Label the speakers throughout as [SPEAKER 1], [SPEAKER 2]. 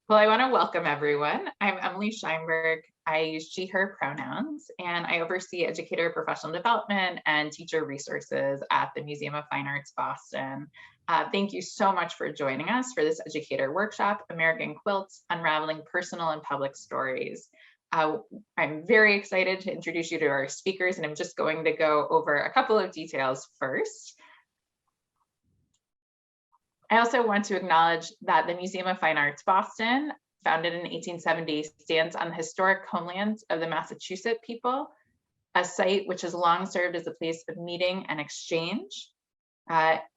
[SPEAKER 1] Well, I want to welcome everyone. I'm Emily Scheinberg. I use she, her pronouns, and I oversee educator professional development and teacher resources at the Museum of Fine Arts, Boston. Thank you so much for joining us for this educator workshop, American Quilts, Unraveling Personal and Public Stories. I'm very excited to introduce you to our speakers, and I'm just going to go over a couple of details first. I also want to acknowledge that the Museum of Fine Arts Boston, founded in 1870, stands on the historic homeland of the Massachusetts people, a site which has long served as a place of meeting and exchange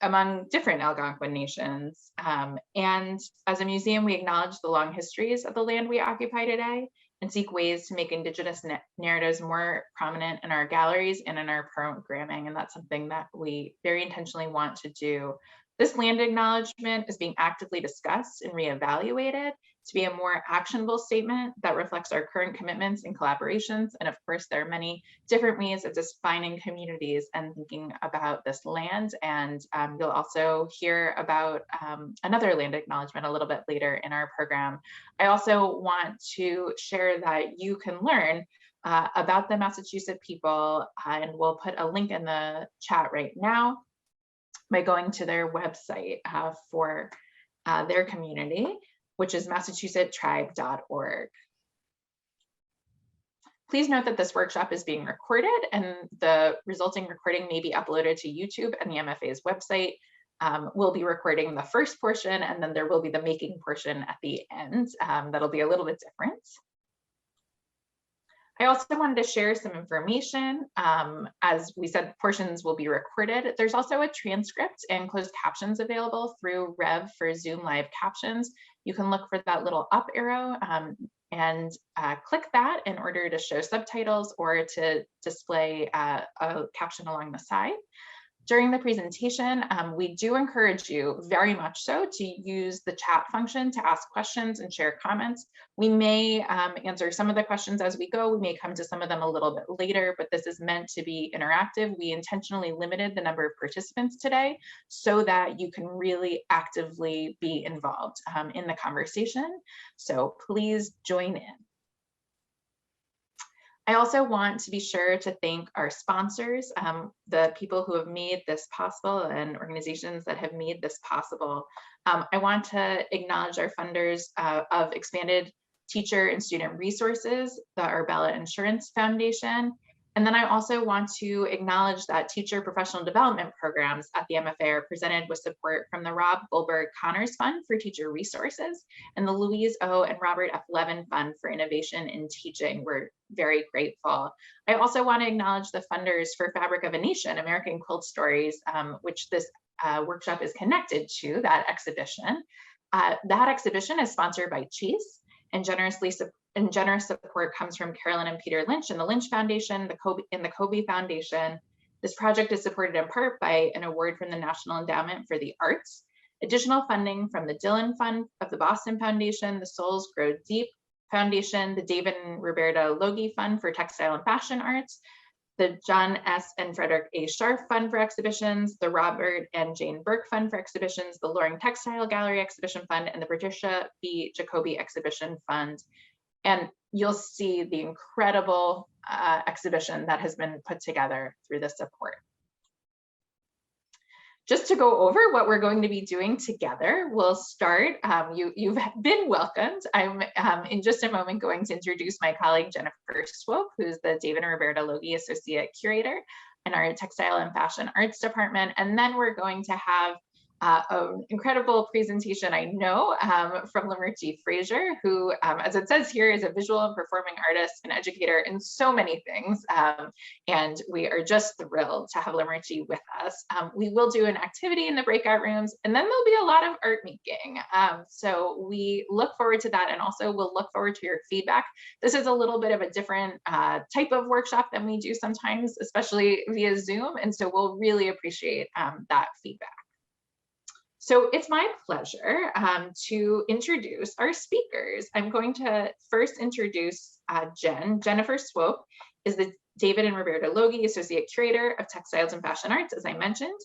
[SPEAKER 1] among different Algonquin nations. And as a museum, we acknowledge the long histories of the land we occupy today and seek ways to make Indigenous narratives more prominent in our galleries and in our programming. And that's something that we very intentionally want to do. This land acknowledgement is being actively discussed and reevaluated to be a more actionable statement that reflects our current commitments and collaborations. And of course, there are many different ways of defining communities and thinking about this land. And you'll also hear about another land acknowledgement a little bit later in our program. I also want to share that you can learn about the Massachusetts people, and we'll put a link in the chat right now by going to their website for their community, which is massachusettstribe.org. Please note that this workshop is being recorded and the resulting recording may be uploaded to YouTube and the MFA's website. We'll be recording the first portion and then there will be the making portion at the end. That'll be a little bit different. I also wanted to share some information. As we said, portions will be recorded. There's also a transcript and closed captions available through Rev for Zoom live captions. You can look for that little up arrow and click that in order to show subtitles or to display a caption along the side. During the presentation, we do encourage you very much so to use the chat function to ask questions and share comments. We may answer some of the questions as we go. We may come to some of them a little bit later, but this is meant to be interactive. We intentionally limited the number of participants today so that you can really actively be involved in the conversation. So please join in. I also want to be sure to thank our sponsors, the people who have made this possible and organizations that have made this possible. I want to acknowledge our funders of expanded teacher and student resources, the Arbella Insurance Foundation. And then I also want to acknowledge that teacher professional development programs at the MFA are presented with support from the Rob Goldberg Connors Fund for Teacher Resources and the Louise O. and Robert F. Levin Fund for Innovation in Teaching. We're very grateful. I also want to acknowledge the funders for Fabric of a Nation, American Quilt Stories, which this workshop is connected to, that exhibition. That exhibition is sponsored by Chase and generous support comes from Carolyn and Peter Lynch and the Lynch Foundation, the Kobe Foundation. This project is supported in part by an award from the National Endowment for the Arts, additional funding from the Dillon Fund of the Boston Foundation, the Souls Grow Deep Foundation, the David and Roberta Logie Fund for Textile and Fashion Arts, the John S. and Frederick A. Scharf Fund for Exhibitions, the Robert and Jane Burke Fund for Exhibitions, the Loring Textile Gallery Exhibition Fund, and the Patricia B. Jacoby Exhibition Fund. And you'll see the incredible exhibition that has been put together through this support. Just to go over what we're going to be doing together, we'll start. You've been welcomed. I'm in just a moment going to introduce my colleague Jennifer Swope, who's the David and Roberta Logie Associate Curator in our Textile and Fashion Arts Department. And then we're going to have an incredible presentation, I know, from Limerty Fraser, who, as it says here, is a visual and performing artist and educator in so many things. And we are just thrilled to have Limerty with us. We will do an activity in the breakout rooms, and then there'll be a lot of art making. So we look forward to that, and also we'll look forward to your feedback. This is a little bit of a different type of workshop than we do sometimes, especially via Zoom, and so we'll really appreciate that feedback. So it's my pleasure to introduce our speakers. I'm going to first introduce Jennifer Swope is the David and Roberta Logie Associate Curator of Textiles and Fashion Arts, as I mentioned.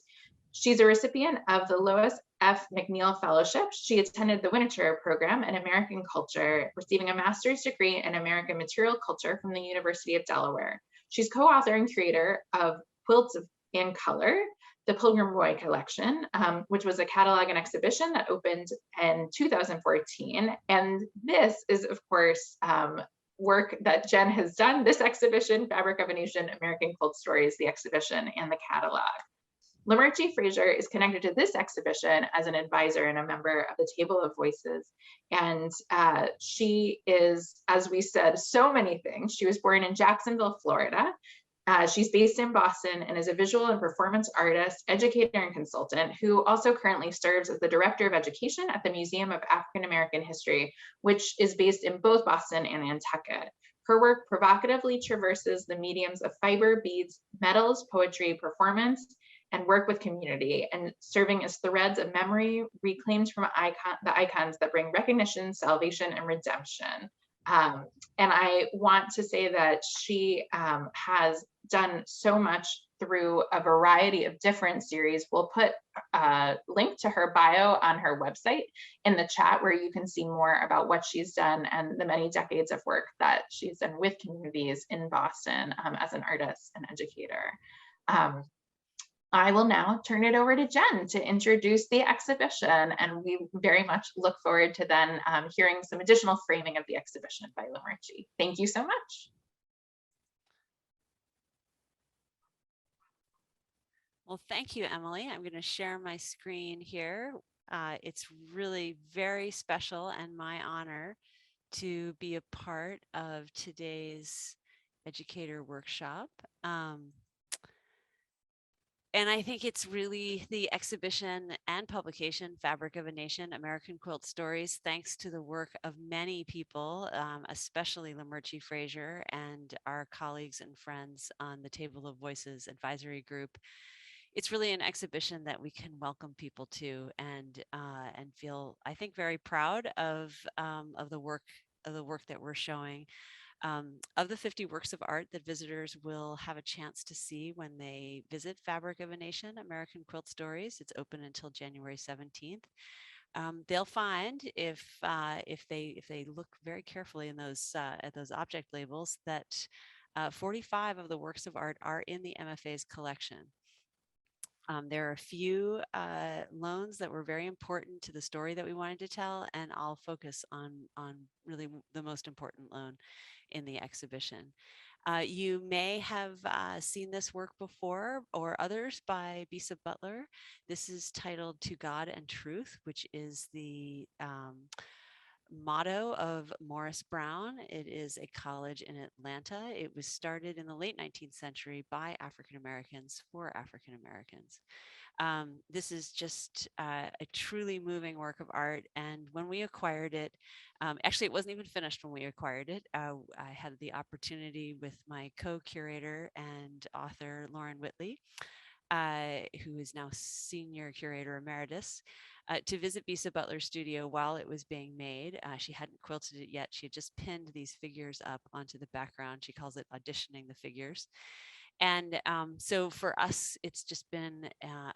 [SPEAKER 1] She's a recipient of the Lois F. McNeil Fellowship. She attended the Winter Program in American Culture, receiving a master's degree in American Material Culture from the University of Delaware. She's co-author and creator of Quilts in Color, the Pilgrim Roy collection, which was a catalog and exhibition that opened in 2014. And this is, of course, work that Jen has done. This exhibition, Fabric of a Nation, American Quilt Stories, the exhibition and the catalog. Lamarche Frazier is connected to this exhibition as an advisor and a member of the Table of Voices. And she is, as we said, so many things. She was born in Jacksonville, Florida. She's based in Boston and is a visual and performance artist, educator, and consultant who also currently serves as the Director of Education at the Museum of African American History, which is based in both Boston and Nantucket. Her work provocatively traverses the mediums of fiber, beads, metals, poetry, performance, and work with community, and serving as threads of memory reclaimed from the icons that bring recognition, salvation, and redemption. And I want to say that she has done so much through a variety of different series. We'll put a link to her bio on her website in the chat, where you can see more about what she's done and the many decades of work that she's done with communities in Boston as an artist and educator. I will now turn it over to Jen to introduce the exhibition, and we very much look forward to then hearing some additional framing of the exhibition by Lamarche. Thank you so much.
[SPEAKER 2] Well, thank you, Emily. I'm going to share my screen here. It's really very special and my honor to be a part of today's educator workshop. And I think it's really the exhibition and publication, Fabric of a Nation, American Quilt Stories, thanks to the work of many people, especially Lamarche Frazier and our colleagues and friends on the Table of Voices advisory group. It's really an exhibition that we can welcome people to and feel, I think, very proud of the work that we're showing. Of the 50 works of art that visitors will have a chance to see when they visit Fabric of a Nation, American Quilt Stories, it's open until January 17th. They'll find, if they look very carefully in those at those object labels, that 45 of the works of art are in the MFA's collection. There are a few loans that were very important to the story that we wanted to tell, and I'll focus on really the most important loan in the exhibition. You may have seen this work before, or others by Bisa Butler. This is titled To God and Truth, which is the motto of Morris Brown. It is a college in Atlanta. It was started in the late 19th century by African Americans for African Americans. This is just a truly moving work of art. And when we acquired it, actually, it wasn't even finished when we acquired it. I had the opportunity with my co-curator and author, Lauren Whitley, who is now senior curator emeritus, to visit Bisa Butler's studio while it was being made. She hadn't quilted it yet. She had just pinned these figures up onto the background. She calls it auditioning the figures. And so for us, it's just been,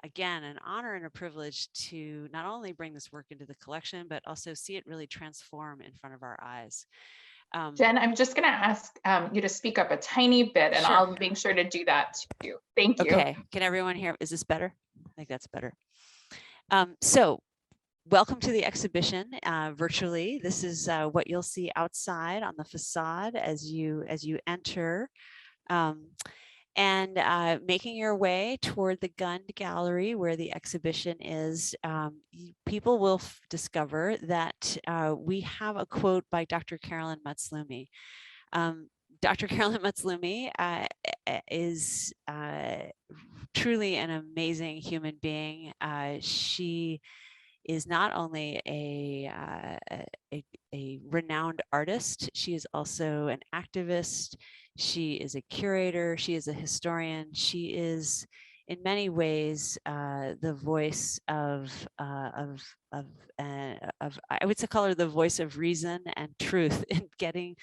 [SPEAKER 2] again, an honor and a privilege to not only bring this work into the collection, but also see it really transform in front of our eyes.
[SPEAKER 1] Jen, I'm just going to ask you to speak up a tiny bit, and
[SPEAKER 2] Sure.
[SPEAKER 1] I'll make sure to do that too. Thank you.
[SPEAKER 2] Okay, can everyone hear? Is this better? I think that's better. So welcome to the exhibition virtually. This is what you'll see outside on the facade as you enter. And making your way toward the Gund Gallery where the exhibition is, people will discover that we have a quote by Dr. Carolyn Mutzlumi. Dr. Carolyn Mutzlumi is truly an amazing human being. She is not only a renowned artist, she is also an activist. She is a curator. She is a historian. She is, in many ways, the voice of I would say call her the voice of reason and truth in getting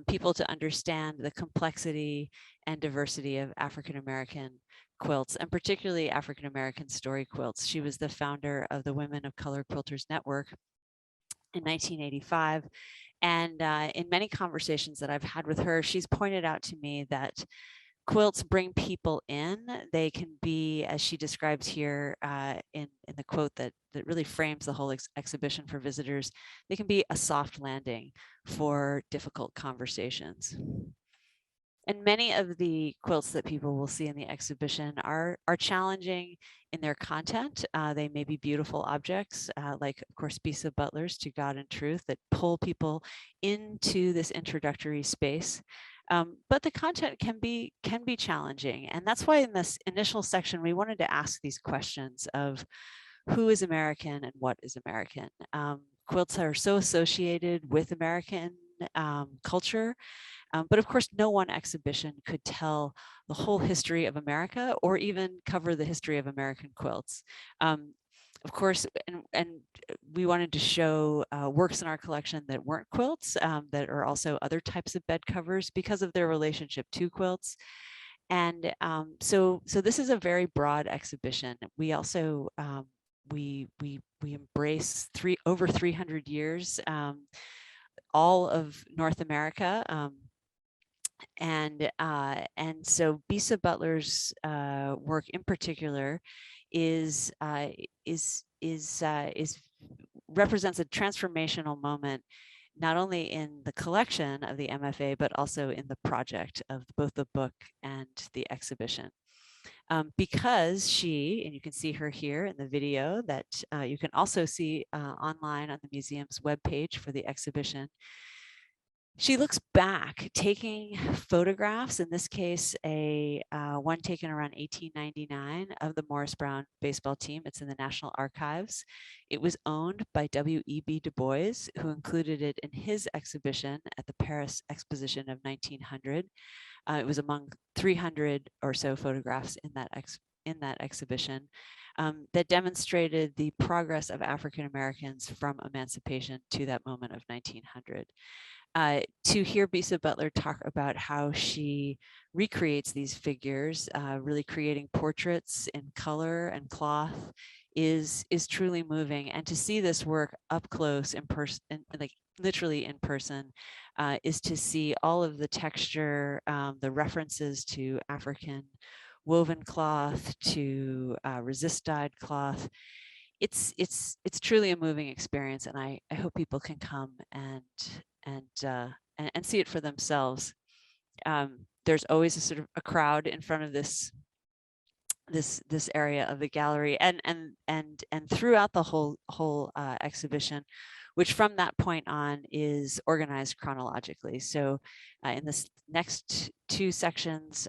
[SPEAKER 2] people to understand the complexity and diversity of African American quilts, and particularly African American story quilts. She was the founder of the Women of Color Quilters Network in 1985. And in many conversations that I've had with her, she's pointed out to me that quilts bring people in. They can be, as she describes here in the quote that really frames the whole exhibition for visitors, they can be a soft landing for difficult conversations. And many of the quilts that people will see in the exhibition are challenging in their content. They may be beautiful objects, like, of course, Bisa Butler's To God and Truth, that pull people into this introductory space. But the content can be challenging. And that's why in this initial section, we wanted to ask these questions of who is American and what is American. Quilts are so associated with American culture. But of course, no one exhibition could tell the whole history of America or even cover the history of American quilts. Of course, and we wanted to show works in our collection that weren't quilts, that are also other types of bed covers because of their relationship to quilts. And so this is a very broad exhibition. We also we embrace over 300 years, all of North America. And so Bisa Butler's work in particular is represents a transformational moment, not only in the collection of the MFA, but also in the project of both the book and the exhibition. Because she, and you can see her here in the video that you can also see online on the museum's webpage for the exhibition, she looks back, taking photographs, in this case, one taken around 1899 of the Morris Brown baseball team. It's in the National Archives. It was owned by W.E.B. Du Bois, who included it in his exhibition at the Paris Exposition of 1900. It was among 300 or so photographs in that exhibition that demonstrated the progress of African Americans from emancipation to that moment of 1900. To hear Bisa Butler talk about how she recreates these figures, really creating portraits in color and cloth, is truly moving. And to see this work up close in person, like literally in person, is to see all of the texture, the references to African woven cloth, to resist dyed cloth. It's truly a moving experience, and I hope people can come and see it for themselves. There's always a sort of a crowd in front of this area of the gallery, and throughout the whole exhibition, which from that point on is organized chronologically. So in this next two sections,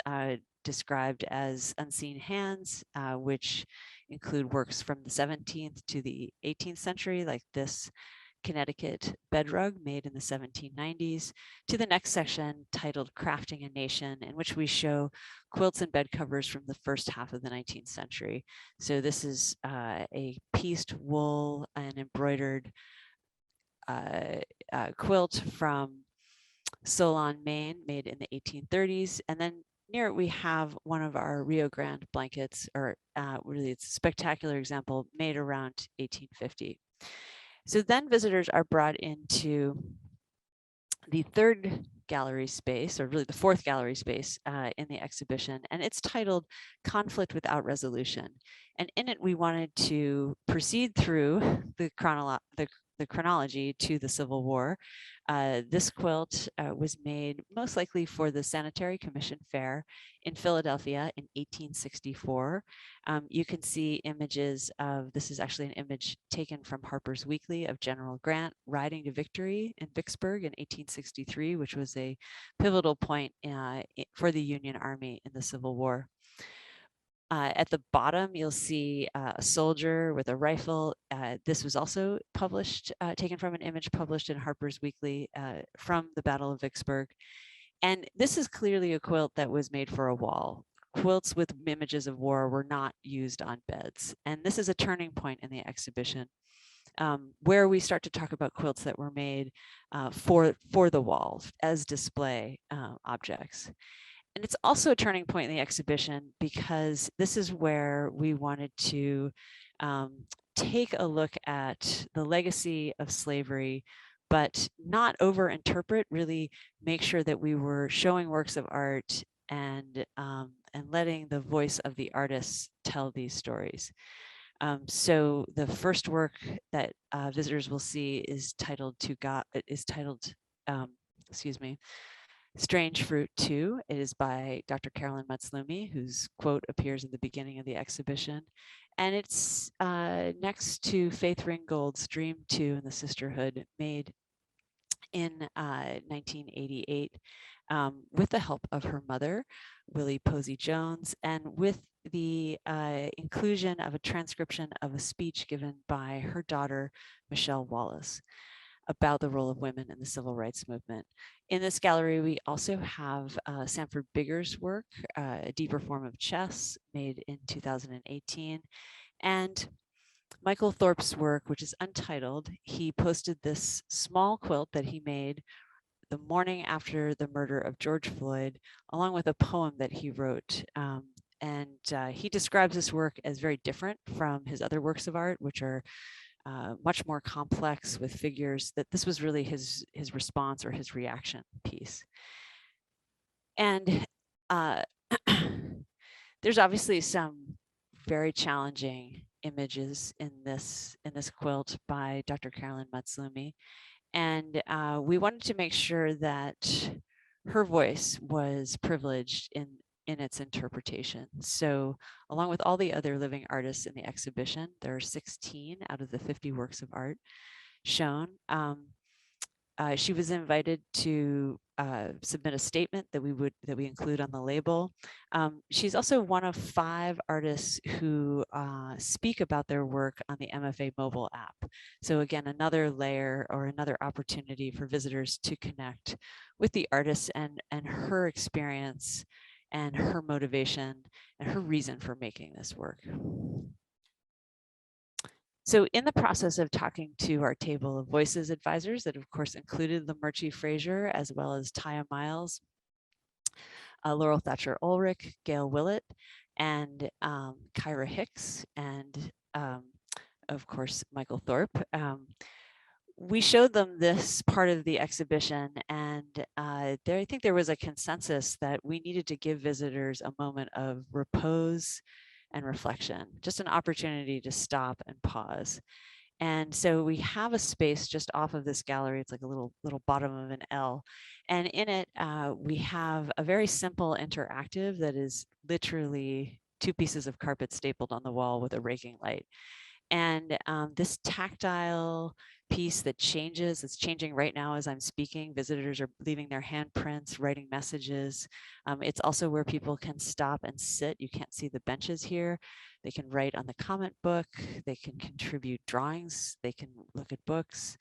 [SPEAKER 2] described as Unseen Hands, which include works from the 17th to the 18th century, like this Connecticut bed rug made in the 1790s, to the next section titled Crafting a Nation, in which we show quilts and bed covers from the first half of the 19th century. So this is a pieced wool and embroidered quilt from Solon, Maine, made in the 1830s. And then near it, we have one of our Rio Grande blankets, or really it's a spectacular example, made around 1850. So then visitors are brought into the third gallery space, or really the fourth gallery space in the exhibition, and it's titled Conflict Without Resolution. And in it, we wanted to proceed through the chronology to the Civil War. This quilt was made most likely for the Sanitary Commission Fair in Philadelphia in 1864. You can see images of, this is actually an image taken from Harper's Weekly, of General Grant riding to victory in Vicksburg in 1863, which was a pivotal point for the Union Army in the Civil War. At the bottom, you'll see a soldier with a rifle. This was also published, taken from an image published in Harper's Weekly from the Battle of Vicksburg. And this is clearly a quilt that was made for a wall. Quilts with images of war were not used on beds. And this is a turning point in the exhibition, where we start to talk about quilts that were made for the wall as display objects. And it's also a turning point in the exhibition because this is where we wanted to take a look at the legacy of slavery, but not over-interpret, really make sure that we were showing works of art and letting the voice of the artists tell these stories. So the first work that visitors will see is titled um, excuse me, Strange Fruit 2. It is by Dr. Carolyn Mutzlumi, whose quote appears in the beginning of the exhibition. And it's next to Faith Ringgold's Dream 2 and the Sisterhood, made in 1988 with the help of her mother, Willie Posey Jones, and with the inclusion of a transcription of a speech given by her daughter, Michelle Wallace, about the role of women in the civil rights movement. In this gallery, we also have Sanford Bigger's work, A Deeper Form of Chess, made in 2018, and Michael Thorpe's work, which is untitled. He posted this small quilt that he made the morning after the murder of George Floyd, along with a poem that he wrote. And he describes this work as very different from his other works of art, which are much more complex with figures, that this was really his response or his reaction piece. And there's obviously some very challenging images in this quilt by Dr. Carolyn Mutzlumi. And we wanted to make sure that her voice was privileged in its interpretation. So along with all the other living artists in the exhibition, there are 16 out of the 50 works of art shown. She was invited to submit a statement that we include on the label. She's also one of 5 artists who speak about their work on the MFA mobile app. So again, another layer or another opportunity for visitors to connect with the artist and her experience and her motivation and her reason for making this work. So in the process of talking to our table of voices advisors that of course included Lamerchi Frazier, as well as Taya Miles, Laurel Thatcher Ulrich, Gail Willett, and Kyra Hicks, and of course, Michael Thorpe. We showed them this part of the exhibition, and I think there was a consensus that we needed to give visitors a moment of repose and reflection, just an opportunity to stop and pause. And so we have a space just off of this gallery. It's like a little bottom of an L. And in it, we have a very simple interactive that is literally 2 pieces of carpet stapled on the wall with a raking light. And this tactile piece that changes, it's changing right now as I'm speaking. Visitors are leaving their handprints, writing messages. It's also where people can stop and sit. You can't see the benches here. They can write on the comment book. They can contribute drawings. They can look at books.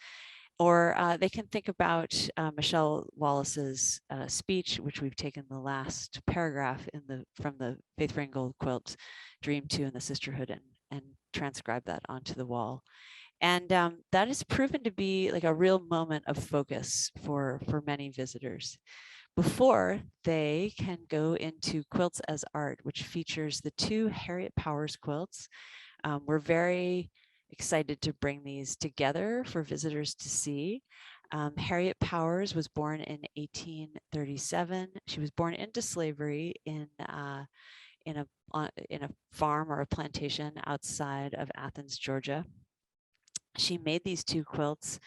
[SPEAKER 2] Or they can think about Michelle Wallace's speech, which we've taken the last paragraph from the Faith Ringgold quilt, Dream 2 and the Sisterhood, and transcribe that onto the wall. And that has proven to be like a real moment of focus for many visitors before they can go into Quilts as Art, which features the 2 Harriet Powers quilts. We're very excited to bring these together for visitors to see. Harriet Powers was born in 1837. She was born into slavery in a farm or a plantation outside of Athens, Georgia. She made these 2 quilts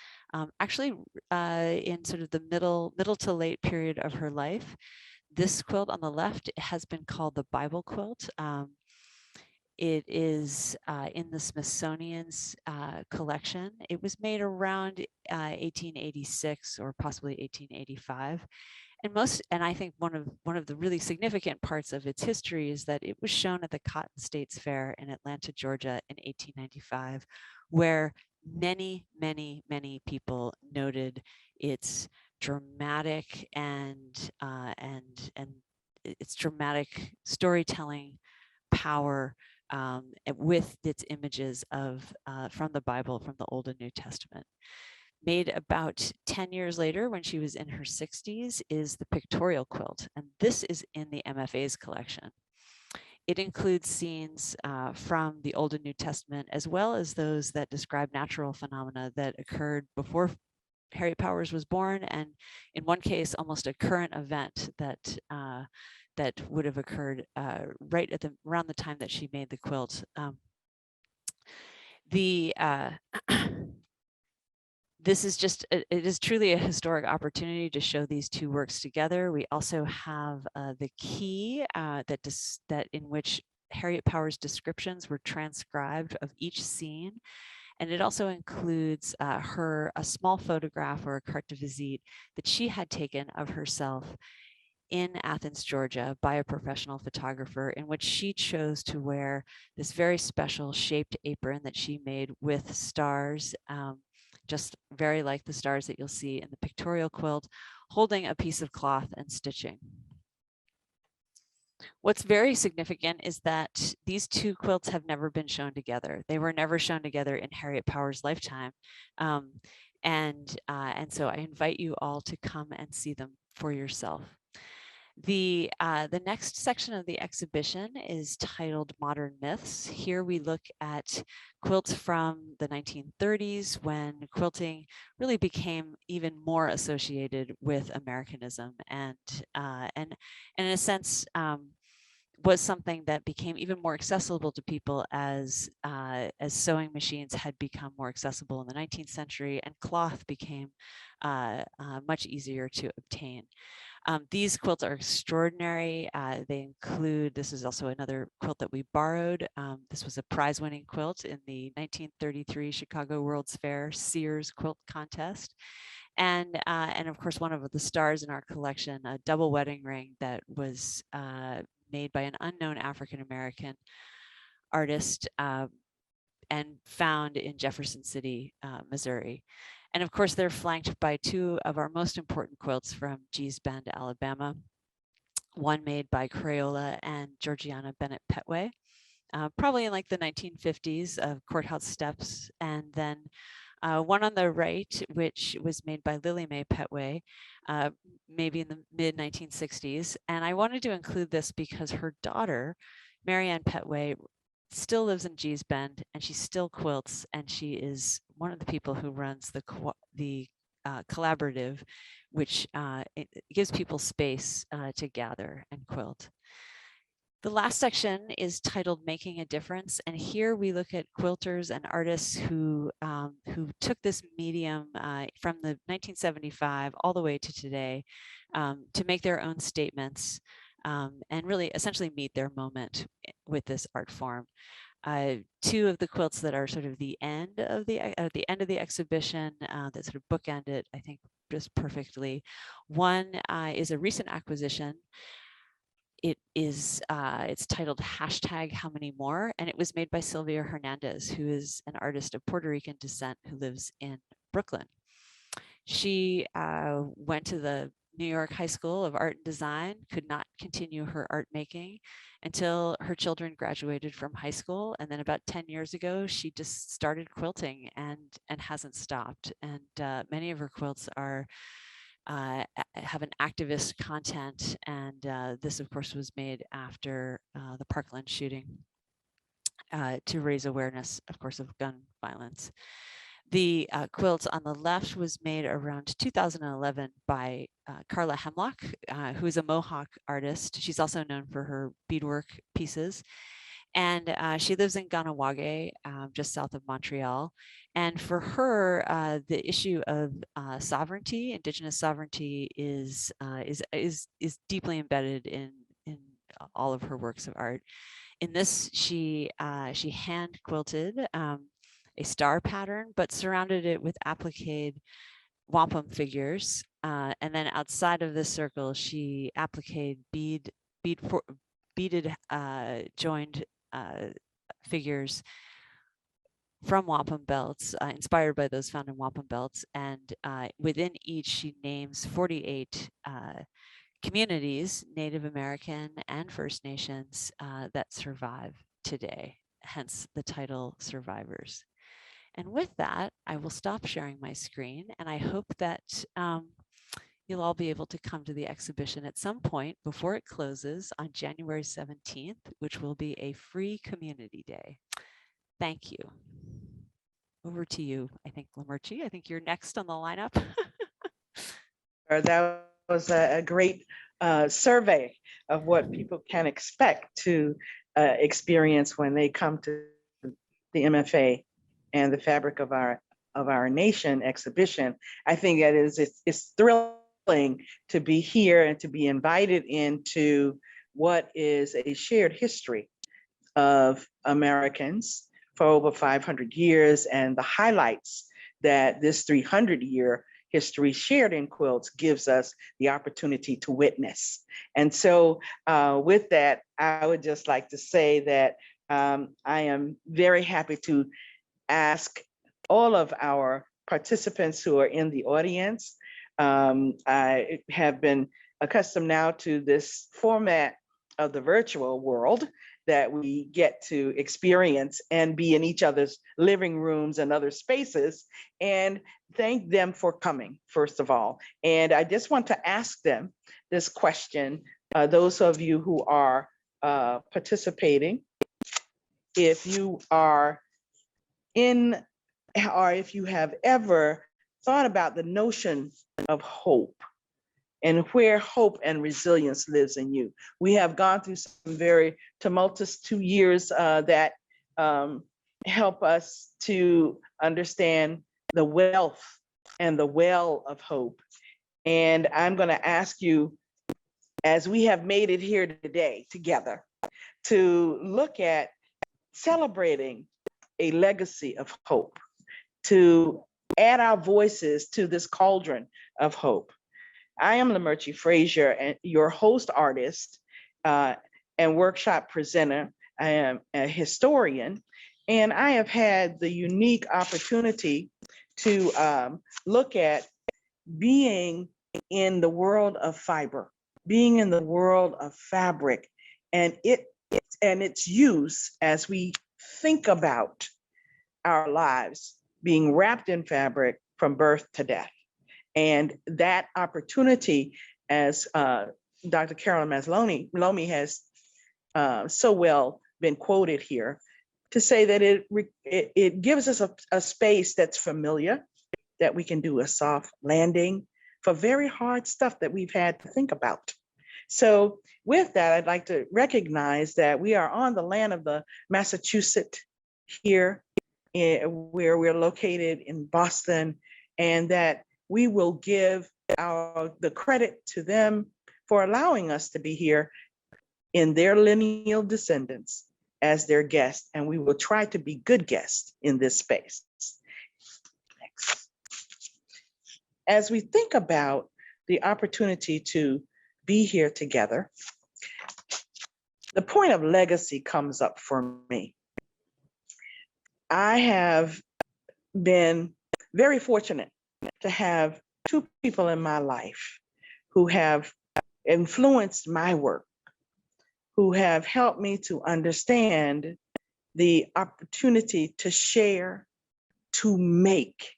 [SPEAKER 2] actually in sort of the middle to late period of her life. This quilt on the left has been called the Bible quilt. It is in the Smithsonian's collection. It was made around 1886 or possibly 1885. And I think one of the really significant parts of its history is that it was shown at the Cotton States Fair in Atlanta, Georgia in 1895, where many people noted its dramatic and its dramatic storytelling power with its images of from the Bible, from the Old and New Testament. made about 10 years later when she was in her 60s is the pictorial quilt. And this is in the MFA's collection. It includes scenes from the Old and New Testament, as well as those that describe natural phenomena that occurred before Harriet Powers was born, and in one case, almost a current event that would have occurred right at around the time that she made the quilt. The This is just, it is truly a historic opportunity to show these two works together. We also have the key that in which Harriet Powers' descriptions were transcribed of each scene. And it also includes a small photograph or a carte de visite that she had taken of herself in Athens, Georgia, by a professional photographer, in which she chose to wear this very special shaped apron that she made with stars, just very like the stars that you'll see in the pictorial quilt, holding a piece of cloth and stitching. What's very significant is that these two quilts have never been shown together. They were never shown together in Harriet Powers' lifetime. And so I invite you all to come and see them for yourself. The next section of the exhibition is titled Modern Myths. Here we look at quilts from the 1930s, when quilting really became even more associated with Americanism, and in a sense was something that became even more accessible to people as sewing machines had become more accessible in the 19th century, and cloth became much easier to obtain. These quilts are extraordinary. They include, this is also another quilt that we borrowed. This was a prize-winning quilt in the 1933 Chicago World's Fair Sears Quilt Contest. And of course, one of the stars in our collection, a double wedding ring that was made by an unknown African-American artist and found in Jefferson City, Missouri. And of course, they're flanked by two of our most important quilts from Gee's Bend, Alabama, one made by Crayola and Georgiana Bennett Petway, probably in like the 1950s, of courthouse steps. And then one on the right, which was made by Lily Mae Petway, maybe in the mid 1960s. And I wanted to include this because her daughter, Marianne Petway, still lives in Gee's Bend, and she still quilts, and she is one of the people who runs the collaborative, which it gives people space to gather and quilt. The last section is titled Making a Difference, and here we look at quilters and artists who took this medium from the 1975 all the way to today to make their own statements and really essentially meet their moment with this art form. Two of the quilts that are sort of the end of the exhibition that sort of bookend it, I think, just perfectly. One is a recent acquisition. It's titled #HowManyMore, and it was made by Sylvia Hernandez, who is an artist of Puerto Rican descent who lives in Brooklyn. She went to the New York High School of Art and Design, could not continue her art making until her children graduated from high school. And then about 10 years ago, she just started quilting and hasn't stopped. And many of her quilts are have an activist content. And this, of course, was made after the Parkland shooting to raise awareness, of course, of gun violence. The quilt on the left was made around 2011 by Carla Hemlock, who is a Mohawk artist. She's also known for her beadwork pieces. And she lives in Ganawage, just south of Montreal. And for her, the issue of sovereignty, Indigenous sovereignty, is deeply embedded in all of her works of art. In this, she hand quilted a star pattern, but surrounded it with appliqued wampum figures. And then outside of this circle, she appliqued beaded joined figures from wampum belts, inspired by those found in wampum belts. And within each, she names 48 communities, Native American and First Nations, that survive today, hence the title Survivors. And with that, I will stop sharing my screen, and I hope that you'll all be able to come to the exhibition at some point before it closes on January 17th, which will be a free community day. Thank you. Over to you, I think, Lamerchi. I think you're next on the lineup.
[SPEAKER 3] That was a great survey of what people can expect to experience when they come to the MFA and the Fabric of Our Nation exhibition. I think that it's thrilling to be here and to be invited into what is a shared history of Americans for over 500 years, and the highlights that this 300-year history shared in quilts gives us the opportunity to witness. And so with that, I would just like to say that I am very happy to ask all of our participants who are in the audience. I have been accustomed now to this format of the virtual world that we get to experience and be in each other's living rooms and other spaces, and thank them for coming, first of all. And I just want to ask them this question, those of you who are participating, if you are in, or if you have ever thought about the notion of hope and where hope and resilience lives in you. We have gone through some very tumultuous 2 years that help us to understand the wealth and the well of hope. And I'm going to ask you, as we have made it here today together, to look at celebrating a legacy of hope, to add our voices to this cauldron of hope. I am Lamerchi Frazier, and your host artist and workshop presenter. I am a historian, and I have had the unique opportunity to look at being in the world of fiber, being in the world of fabric, and its use as we think about our lives being wrapped in fabric from birth to death. And that opportunity, as Dr. Carolyn Mazzoloni has so well been quoted here, to say that it gives us a space that's familiar, that we can do a soft landing for very hard stuff that we've had to think about. So with that, I'd like to recognize that we are on the land of the Massachusetts here, where we're located in Boston, and that we will give the credit to them for allowing us to be here in their lineal descendants as their guests, and we will try to be good guests in this space. Next. As we think about the opportunity to be here together, the point of legacy comes up for me. I have been very fortunate to have two people in my life who have influenced my work, who have helped me to understand the opportunity to share, to make,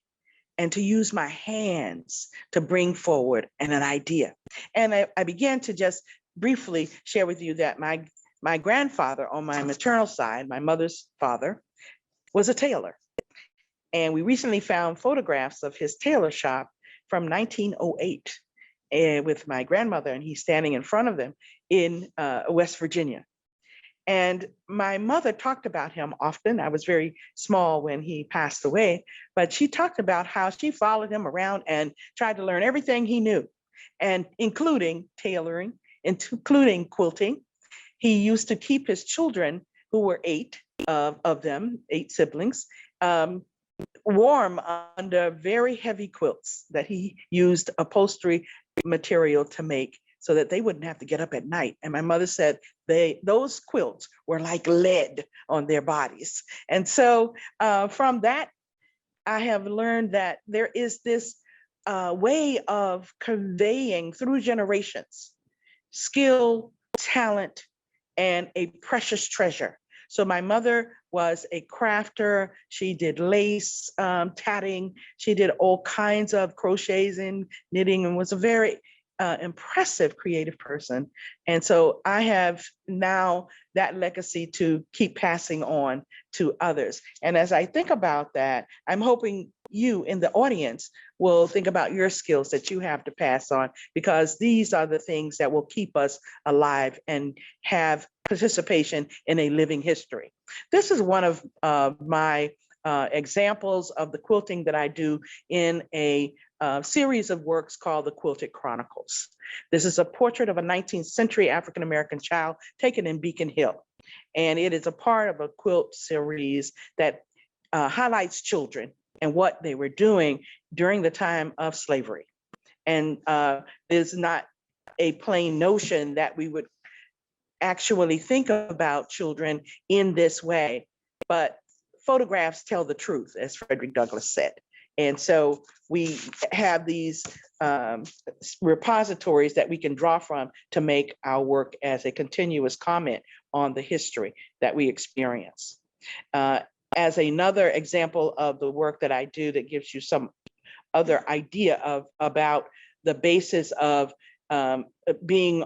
[SPEAKER 3] and to use my hands to bring forward an idea. And I began to just briefly share with you that my grandfather on my maternal side, my mother's father, was a tailor. And we recently found photographs of his tailor shop from 1908 with my grandmother, and he's standing in front of them in West Virginia. And my mother talked about him often. I was very small when he passed away, but she talked about how she followed him around and tried to learn everything he knew, and including tailoring, including quilting. He used to keep his children, who were 8 of them, 8 siblings, warm under very heavy quilts that he used upholstery material to make, so that they wouldn't have to get up at night. And my mother said those quilts were like lead on their bodies. And so from that, I have learned that there is this way of conveying through generations skill, talent, and a precious treasure, So my mother was a crafter. She did lace tatting. She did all kinds of crochets and knitting, and was a very impressive creative person. And so I have now that legacy to keep passing on to others. And as I think about that, I'm hoping you in the audience will think about your skills that you have to pass on, because these are the things that will keep us alive and have participation in a living history. This is one of my examples of the quilting that I do in a series of works called the Quilted Chronicles. This is a portrait of a 19th century African-American child taken in Beacon Hill. And it is a part of a quilt series that highlights children and what they were doing during the time of slavery. And there's not a plain notion that we would actually think about children in this way, but photographs tell the truth, as Frederick Douglass said. And so we have these repositories that we can draw from to make our work as a continuous comment on the history that we experience. As another example of the work that I do that gives you some other idea of about the basis of being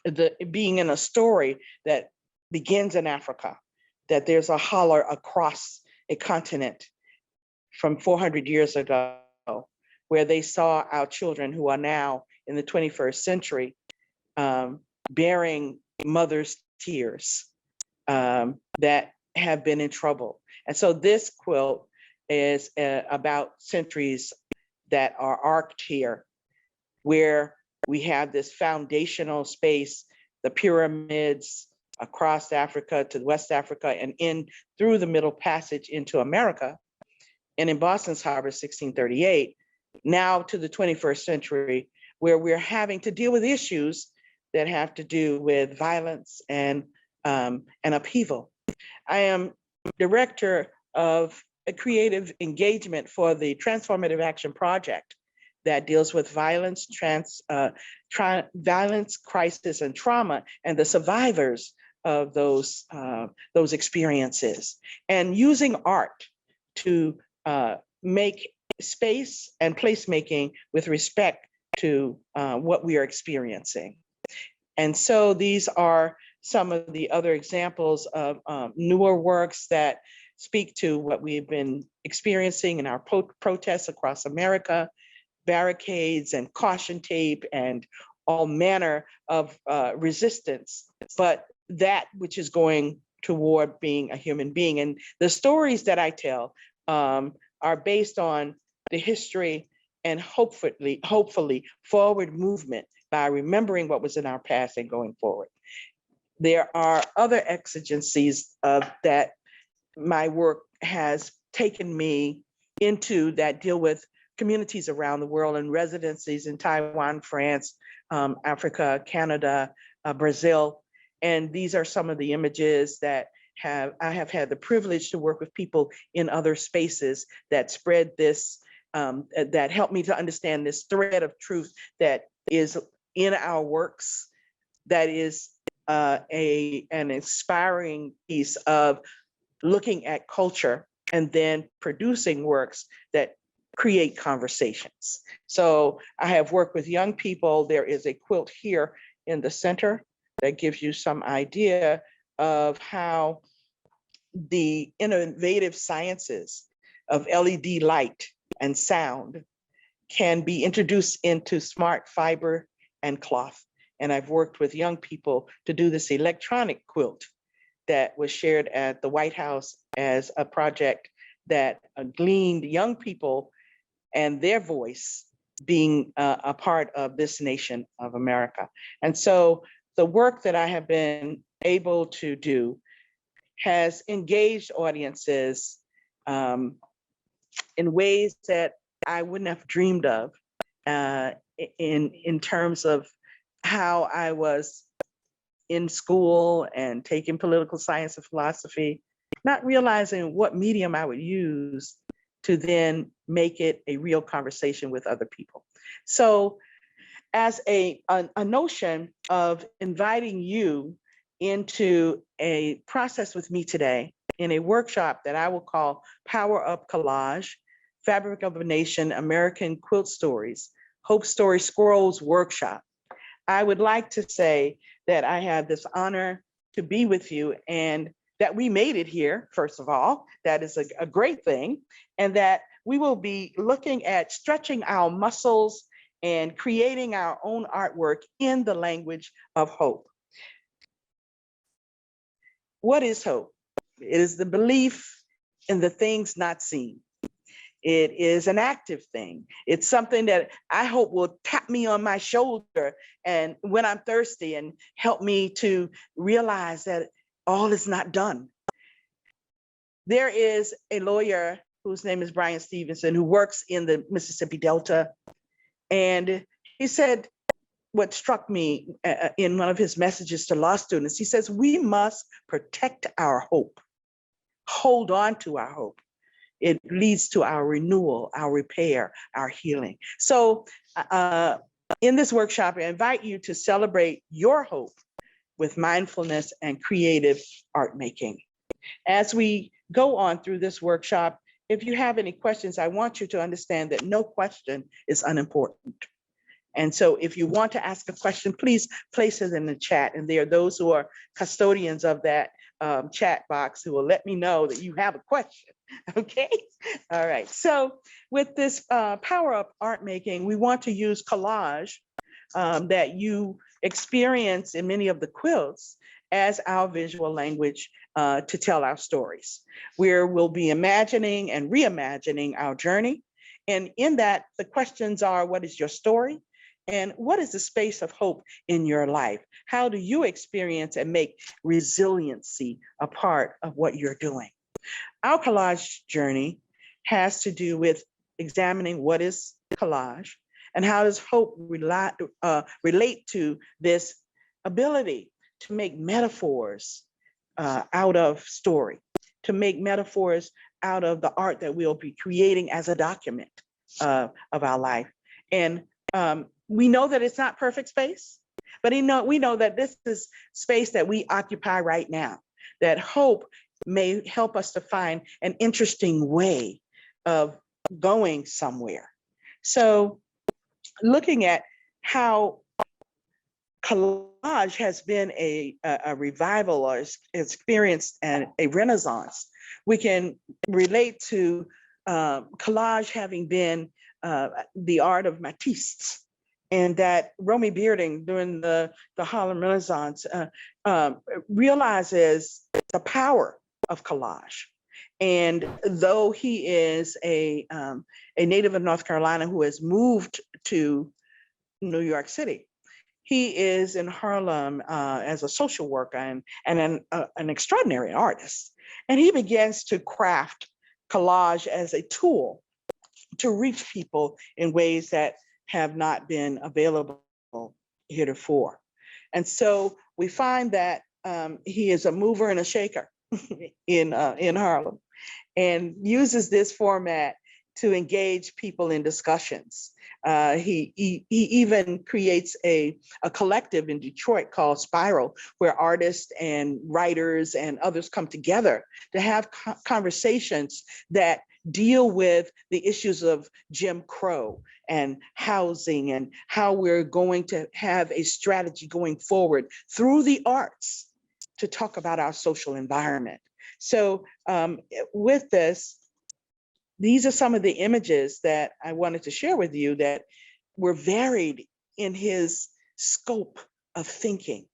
[SPEAKER 3] in a story that begins in Africa, that there's a holler across a continent from 400 years ago, where they saw our children who are now in the 21st century bearing mothers' tears that have been in trouble. And so this quilt is about centuries that are arced here, where we have this foundational space, the pyramids across Africa to West Africa and in through the Middle Passage into America. And in Boston's Harbor, 1638, now to the 21st century, where we're having to deal with issues that have to do with violence and upheaval. I am director of a creative engagement for the Transformative Action Project that deals with violence, violence, crisis, and trauma, and the survivors of those experiences, and using art to make space and placemaking with respect to what we are experiencing. And so these are some of the other examples of newer works that speak to what we've been experiencing in our protests across America, barricades and caution tape and all manner of resistance, but that which is going toward being a human being. And the stories that I tell are based on the history and hopefully forward movement by remembering what was in our past and going forward. There are other exigencies that my work has taken me into that deal with communities around the world and residencies in Taiwan, France, Africa, Canada, Brazil. And these are some of the images that I have had the privilege to work with people in other spaces that spread this, that helped me to understand this thread of truth that is in our works, that is an inspiring piece of looking at culture and then producing works that create conversations. So I have worked with young people. There is a quilt here in the center that gives you some idea of how the innovative sciences of LED light and sound can be introduced into smart fiber and cloth. And I've worked with young people to do this electronic quilt that was shared at the White House as a project that gleaned young people and their voice being a part of this nation of America. And so the work that I have been able to do has engaged audiences in ways that I wouldn't have dreamed of in terms of how I was in school and taking political science and philosophy, not realizing what medium I would use to then make it a real conversation with other people. So as a notion of inviting you into a process with me today in a workshop that I will call Power Up Collage, Fabric of a Nation, American Quilt Stories, Hope Story Scrolls Workshop. I would like to say that I have this honor to be with you and that we made it here, first of all. That is a great thing. And that we will be looking at stretching our muscles and creating our own artwork in the language of hope. What is hope? It is the belief in the things not seen. It is an active thing. It's something that I hope will tap me on my shoulder and when I'm thirsty and help me to realize that all is not done. There is a lawyer whose name is Brian Stevenson who works in the Mississippi Delta. And he said what struck me in one of his messages to law students. He says, we must protect our hope, hold on to our hope. It leads to our renewal, our repair, our healing. So in this workshop, I invite you to celebrate your hope with mindfulness and creative art making. As we go on through this workshop, if you have any questions, I want you to understand that no question is unimportant. And so if you want to ask a question, please place it in the chat. And there are those who are custodians of that chat box who will let me know that you have a question. Okay. All right. So with this Power Up Art Making, we want to use collage that you experience in many of the quilts as our visual language to tell our stories, where we'll be imagining and reimagining our journey. And in that, the questions are, what is your story? And what is the space of hope in your life? How do you experience and make resiliency a part of what you're doing? Our collage journey has to do with examining what is collage and how does hope relate to this ability to make metaphors out of story, to make metaphors out of the art that we'll be creating as a document of our life. And we know that it's not perfect space, but we know that this is space that we occupy right now, that hope may help us to find an interesting way of going somewhere. So looking at how collage has been a revival or experienced a renaissance, we can relate to collage having been the art of Matisse, and that Romy Bearding during the Harlem Renaissance realizes the power of collage. And though he is a native of North Carolina who has moved to New York City, he is in Harlem as a social worker and an extraordinary artist. And he begins to craft collage as a tool to reach people in ways that have not been available heretofore. And so we find that he is a mover and a shaker in Harlem, and uses this format to engage people in discussions. He even creates a collective in Detroit called Spiral, where artists and writers and others come together to have conversations that deal with the issues of Jim Crow and housing and how we're going to have a strategy going forward through the arts to talk about our social environment. So with this, these are some of the images that I wanted to share with you that were varied in his scope of thinking.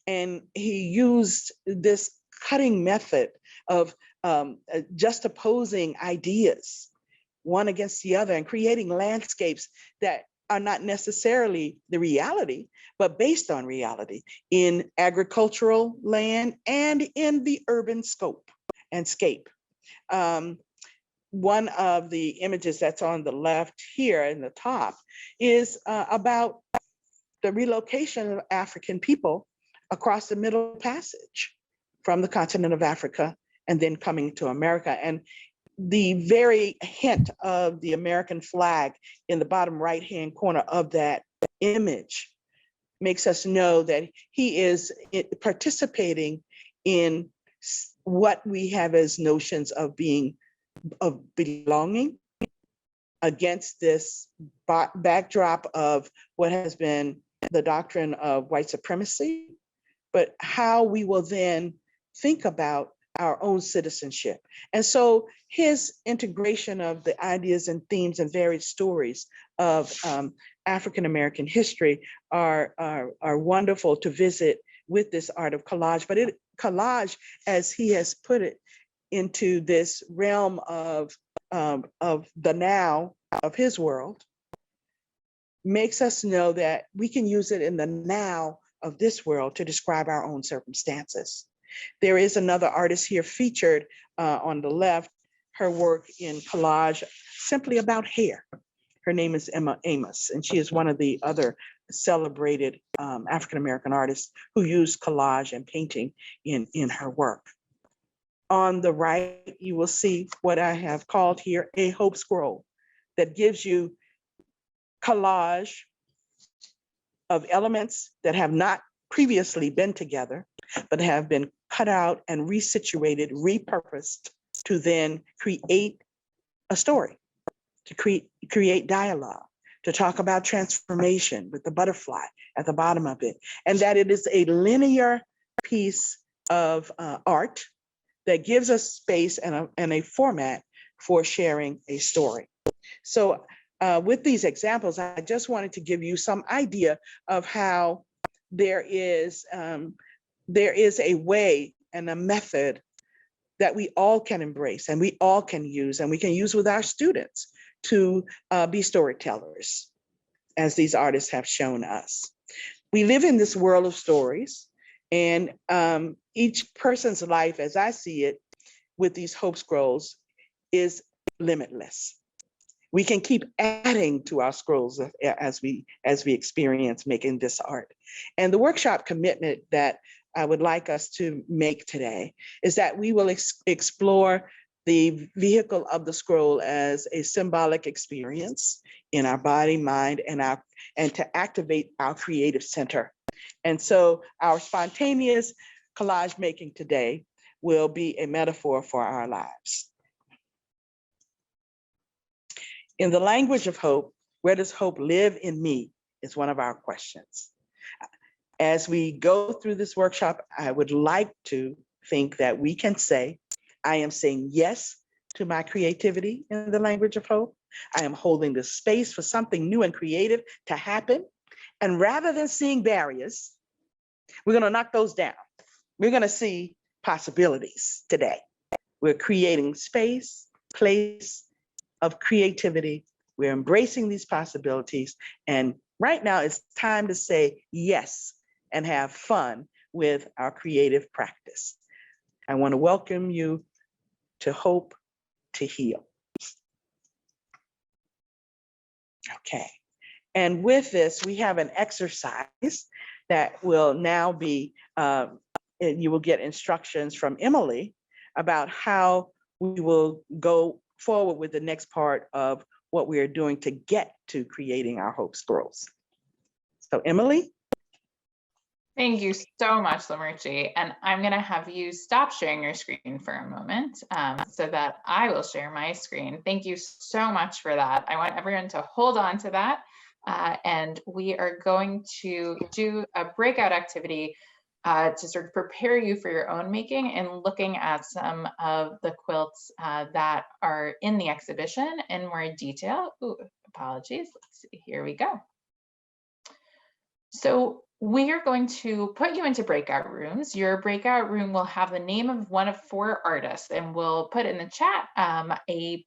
[SPEAKER 3] And he used this cutting method of juxtaposing ideas one against the other and creating landscapes that are not necessarily the reality, but based on reality in agricultural land and in the urban scope and scape. One of the images that's on the left here in the top is about the relocation of African people across the Middle Passage from the continent of Africa and then coming to America. And the very hint of the American flag in the bottom right-hand corner of that image makes us know that he is participating in what we have as notions of belonging against this backdrop of what has been the doctrine of white supremacy, but how we will then think about our own citizenship. And so his integration of the ideas and themes and varied stories of African-American history are wonderful to visit with this art of collage. But collage, as he has put it, into this realm of the now of his world, makes us know that we can use it in the now of this world to describe our own circumstances. There is another artist here featured on the left, her work in collage simply about hair. Her name is Emma Amos, and she is one of the other celebrated African-American artists who use collage and painting in her work. On the right, you will see what I have called here a hope scroll that gives you collage of elements that have not previously been together, but have been cut out and resituated, repurposed to then create a story, to create dialogue, to talk about transformation with the butterfly at the bottom of it, and that it is a linear piece of art that gives us space and a format for sharing a story. So with these examples, I just wanted to give you some idea of how there is a way and a method that we all can embrace and we all can use, and we can use with our students to be storytellers, as these artists have shown us. We live in this world of stories, and each person's life, as I see it, with these hope scrolls is limitless. We can keep adding to our scrolls as we experience making this art. And the workshop commitment that I would like us to make today is that we will explore the vehicle of the scroll as a symbolic experience in our body, mind, and to activate our creative center. And so our spontaneous collage making today will be a metaphor for our lives. In the language of hope, where does hope live in me is one of our questions. As we go through this workshop, I would like to think that we can say, I am saying yes to my creativity in the language of hope. I am holding the space for something new and creative to happen. And rather than seeing barriers, we're going to knock those down. We're going to see possibilities today. We're creating space, place of creativity. We're embracing these possibilities. And right now it's time to say yes and have fun with our creative practice. I want to welcome you to Hope to Heal. Okay. And with this, we have an exercise that will now be, you will get instructions from Emily about how we will go forward with the next part of what we are doing to get to creating our hope scrolls. So Emily.
[SPEAKER 1] Thank you so much, Lamerchi. And I'm going to have you stop sharing your screen for a moment so that I will share my screen. Thank you so much for that. I want everyone to hold on to that. And we are going to do a breakout activity to sort of prepare you for your own making and looking at some of the quilts that are in the exhibition in more detail. Ooh, apologies. Let's see. Here we go. So we are going to put you into breakout rooms. Your breakout room will have the name of one of 4 artists, and we'll put in the chat a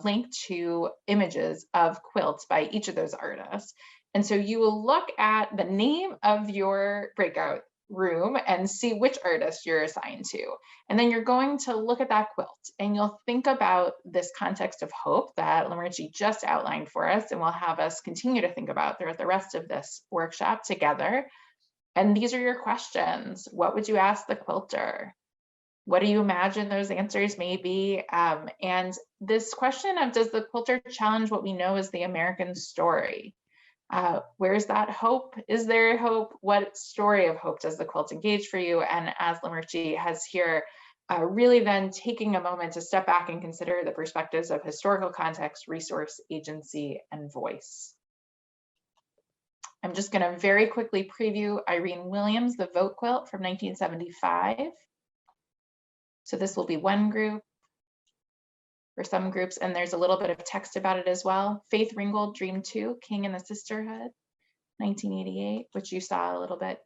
[SPEAKER 1] link to images of quilts by each of those artists. And so you will look at the name of your breakout room and see which artist you're assigned to. And then you're going to look at that quilt and you'll think about this context of hope that Lamerchi just outlined for us and will have us continue to think about throughout the rest of this workshop together. And these are your questions. What would you ask the quilter? What do you imagine those answers may be? And this question of, does the quilter challenge what we know as the American story? Where's that hope? Is there hope? What story of hope does the quilt engage for you? And as Lamerchi has here, really then taking a moment to step back and consider the perspectives of historical context, resource, agency, and voice. I'm just going to very quickly preview Irene Williams, the Vote Quilt from 1975. So this will be one group for some groups, and there's a little bit of text about it as well. Faith Ringgold, Dream 2, King and the Sisterhood, 1988, which you saw a little bit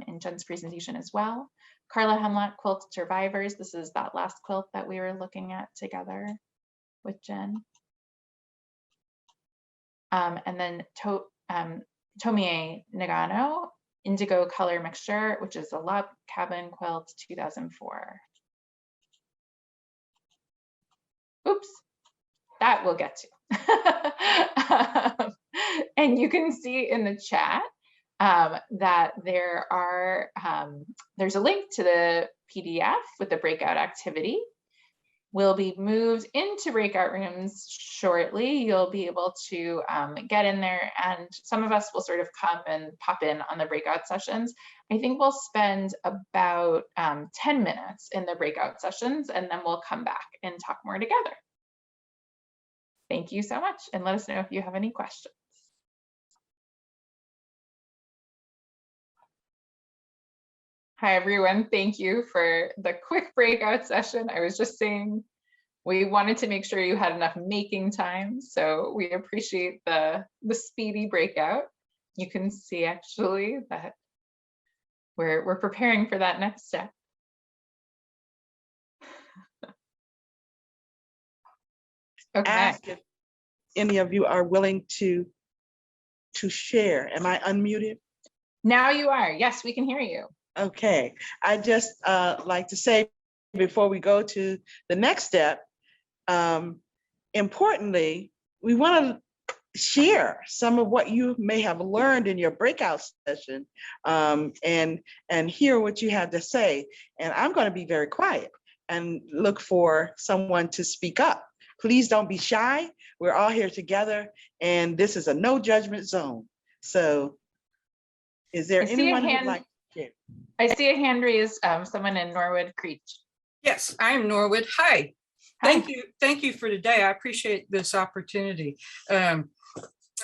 [SPEAKER 1] in Jen's presentation as well. Carla Hemlock, Quilt Survivors. This is that last quilt that we were looking at together with Jen. And then Tomie Nagano, Indigo Color Mixture, which is a log cabin quilt, 2004. Oops, that we'll get to. And you can see in the chat that there's a link to the PDF with the breakout activity. Will be moved into breakout rooms shortly. You'll be able to get in there, and some of us will sort of come and pop in on the breakout sessions. I think we'll spend about 10 minutes in the breakout sessions, and then we'll come back and talk more together. Thank you so much, and let us know if you have any questions. Hi, everyone. Thank you for the quick breakout session. I was just saying we wanted to make sure you had enough making time, so we appreciate the speedy breakout. You can see actually that we're preparing for that next step. Okay.
[SPEAKER 3] Ask if any of you are willing to share. Am I unmuted?
[SPEAKER 1] Now you are. Yes, we can hear you.
[SPEAKER 3] Okay, I just like to say before we go to the next step, importantly, we want to share some of what you may have learned in your breakout session and hear what you have to say. And I'm going to be very quiet and look for someone to speak up. Please don't be shy. We're all here together, and this is a no judgment zone. So is there anyone who'd like to share?
[SPEAKER 1] I see a hand raised, someone in Norwood Creek.
[SPEAKER 4] Yes, I'm Norwood. Hi. Thank you for today. I appreciate this opportunity. One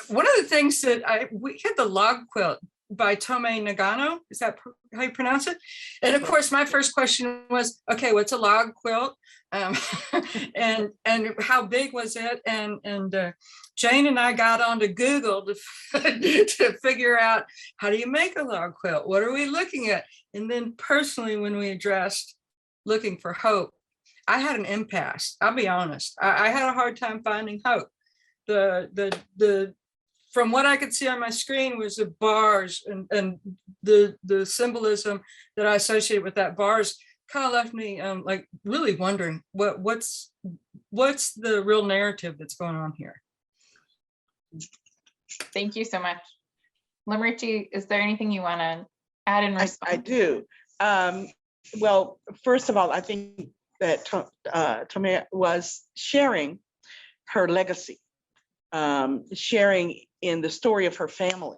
[SPEAKER 4] of the things that we had the log quilt by Tomie Nagano. Is that how you pronounce it? And of course, my first question was, okay, what's a log quilt? And how big was it? And Jane and I got onto Google to figure out, how do you make a log quilt? What are we looking at? And then personally, when we addressed looking for hope, I had an impasse. I'll be honest. I had a hard time finding hope. From what I could see on my screen was the bars and the symbolism that I associated with that bars kind of left me like really wondering what's the real narrative that's going on here.
[SPEAKER 1] Thank you so much. Lamerchi, is there anything you want to add in response?
[SPEAKER 3] I do. Well, first of all, I think that Tomie was sharing her legacy, sharing in the story of her family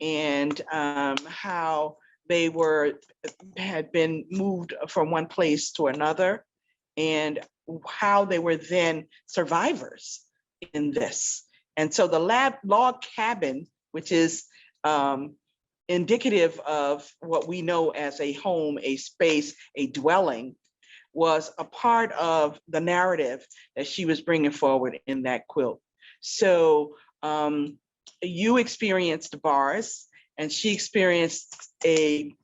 [SPEAKER 3] and how they had been moved from one place to another and how they were then survivors in this. And so the log cabin, which is indicative of what we know as a home, a space, a dwelling, was a part of the narrative that she was bringing forward in that quilt. So you experienced bars and she experienced a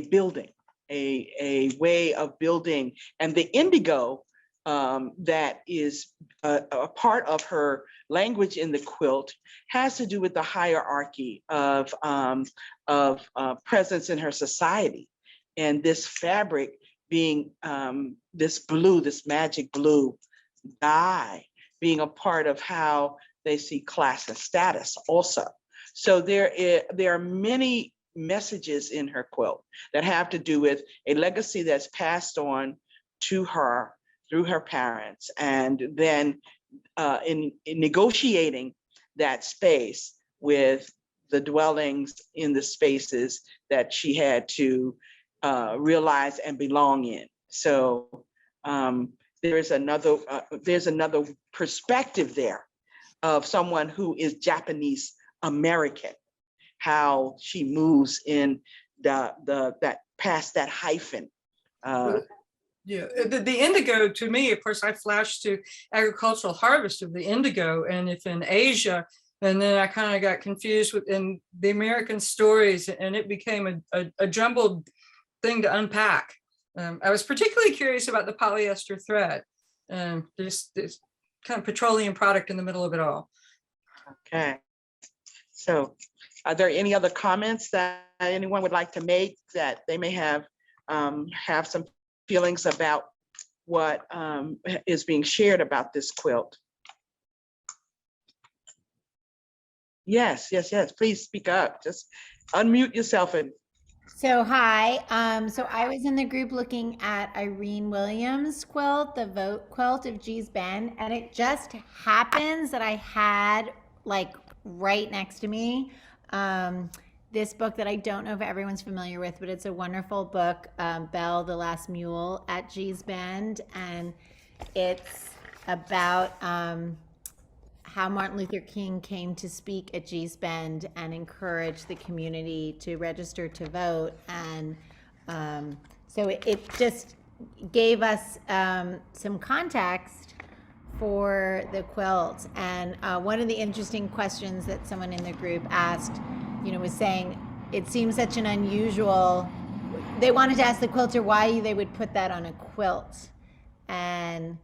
[SPEAKER 3] building, a way of building. And the indigo that is a part of her language in the quilt has to do with the hierarchy of presence in her society. And this fabric being this blue, this magic blue dye, being a part of how they see class and status also. So there are many messages in her quilt that have to do with a legacy that's passed on to her through her parents, and then in negotiating that space with the dwellings in the spaces that she had to realize and belong in. So there's another perspective there of someone who is Japanese American, how she moves in that past that hyphen.
[SPEAKER 4] Yeah, the indigo, to me, of course, I flashed to agricultural harvest of the indigo, and if in Asia, and then I kind of got confused with in the American stories, and it became a jumbled thing to unpack. I was particularly curious about the polyester thread, this kind of petroleum product in the middle of it all.
[SPEAKER 3] Okay, so are there any other comments that anyone would like to make that they may have some feelings about what is being shared about this quilt? Yes, please speak up. Just unmute yourself. And
[SPEAKER 5] so hi, so I was in the group looking at Irene Williams' quilt, the Vote quilt of Gee's Bend, and it just happens that I had like right next to me this book that I don't know if everyone's familiar with, but it's a wonderful book, Belle, the Last Mule at Gee's Bend, and it's about how Martin Luther King came to speak at Gee's Bend and encourage the community to register to vote. And so it just gave us some context for the quilt. And one of the interesting questions that someone in the group asked, was saying, it seems such an unusual, they wanted to ask the quilter why they would put that on a quilt. And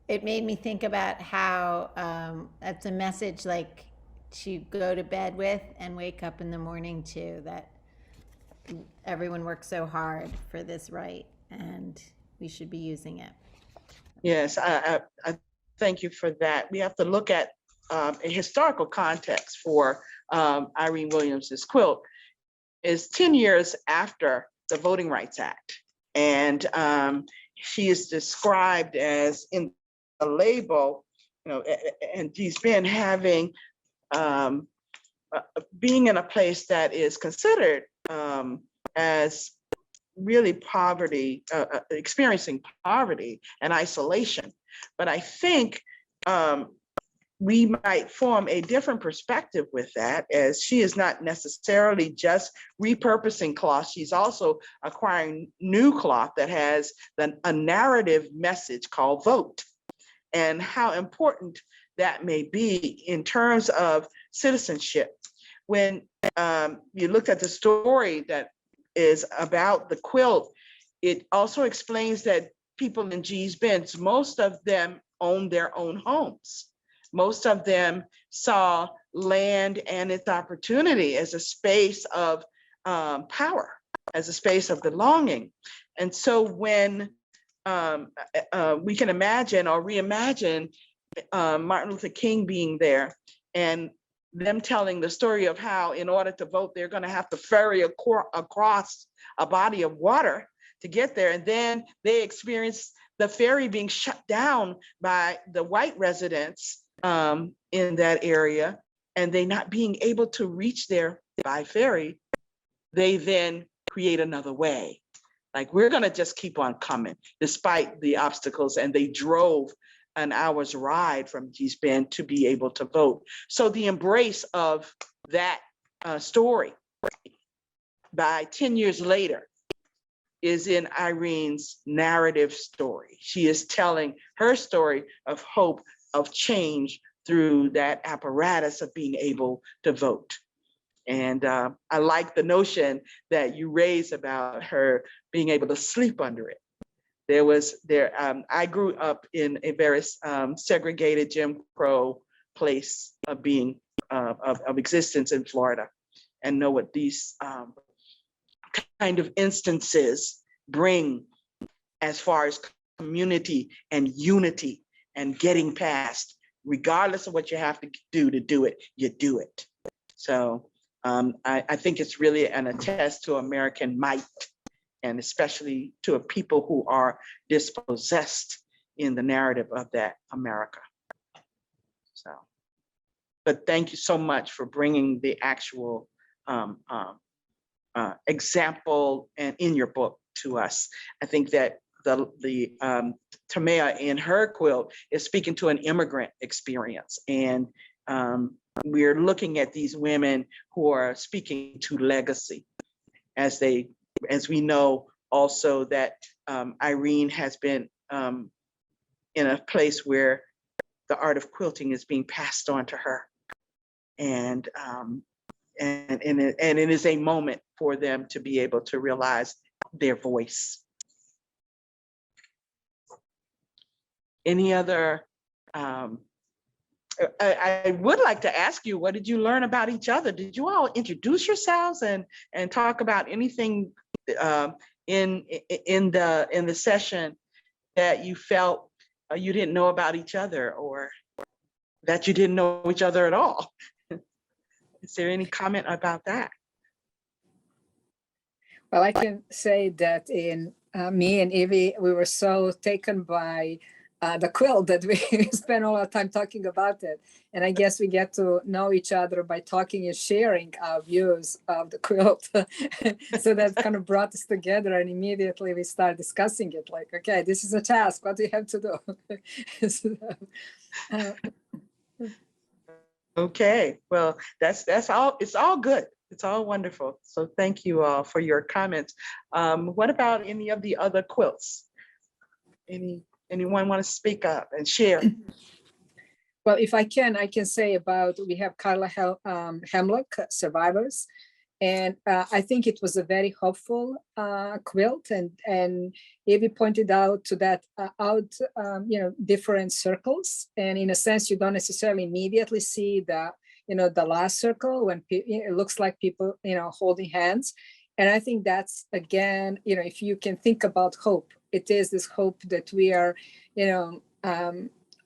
[SPEAKER 5] it made me think about how that's a message like to go to bed with and wake up in the morning to, that everyone works so hard for this right and we should be using it.
[SPEAKER 3] yes, I thank you for that. We have to look at a historical context for Irene Williams's quilt. Is 10 years after the Voting Rights Act, and she is described as in a label, and she's been having being in a place that is considered as really poverty, experiencing poverty and isolation. But I think we might form a different perspective with that, as she is not necessarily just repurposing cloth. She's also acquiring new cloth that has a narrative message called Vote, and how important that may be in terms of citizenship. When you look at the story that is about the quilt, it also explains that people in Gee's Bend, most of them own their own homes. Most of them saw land and its opportunity as a space of power, as a space of belonging. And so when we can imagine or reimagine Martin Luther King being there and them telling the story of how in order to vote, they're going to have to ferry across a body of water to get there. And then they experience the ferry being shut down by the white residents in that area, and they not being able to reach there by ferry. They then create another way. Like, we're going to just keep on coming despite the obstacles. And they drove an hour's ride from Gee's Bend to be able to vote. So the embrace of that story by 10 years later is in Irene's narrative story. She is telling her story of hope, of change through that apparatus of being able to vote. And I like the notion that you raised about her being able to sleep under it. I grew up in a very segregated Jim Crow place of being of existence in Florida, and know what these kind of instances bring as far as community and unity and getting past, regardless of what you have to do it, you do it. So I think it's really an attest to American might, and especially to a people who are dispossessed in the narrative of that America. So but thank you so much for bringing the actual example and in your book to us. I think that the Tamea in her quilt is speaking to an immigrant experience, and we're looking at these women who are speaking to legacy, as we know also that Irene has been in a place where the art of quilting is being passed on to her, and it is a moment for them to be able to realize their voice. Any other, I would like to ask you, what did you learn about each other? Did you all introduce yourselves and talk about anything in the session that you felt you didn't know about each other, or that you didn't know each other at all? Is there any comment about that?
[SPEAKER 6] Well, I can say that in me and Evie, we were so taken by the quilt that we spent all our time talking about it. And I guess we get to know each other by talking and sharing our views of the quilt. So that kind of brought us together, and immediately we start discussing it like, okay, this is a task, what do you have to do? So,
[SPEAKER 3] okay, well, that's all. It's all good. It's all wonderful. So thank you all for your comments. What about any of the other quilts? Anyone want to speak up and share?
[SPEAKER 6] Well, if I can say about, we have Carla Hemlock, Survivors. And I think it was a very hopeful quilt, and Evie pointed out to that different circles. And in a sense, you don't necessarily immediately see the last circle when it looks like people, holding hands. And I think that's, again, if you can think about hope, it is this hope that we are,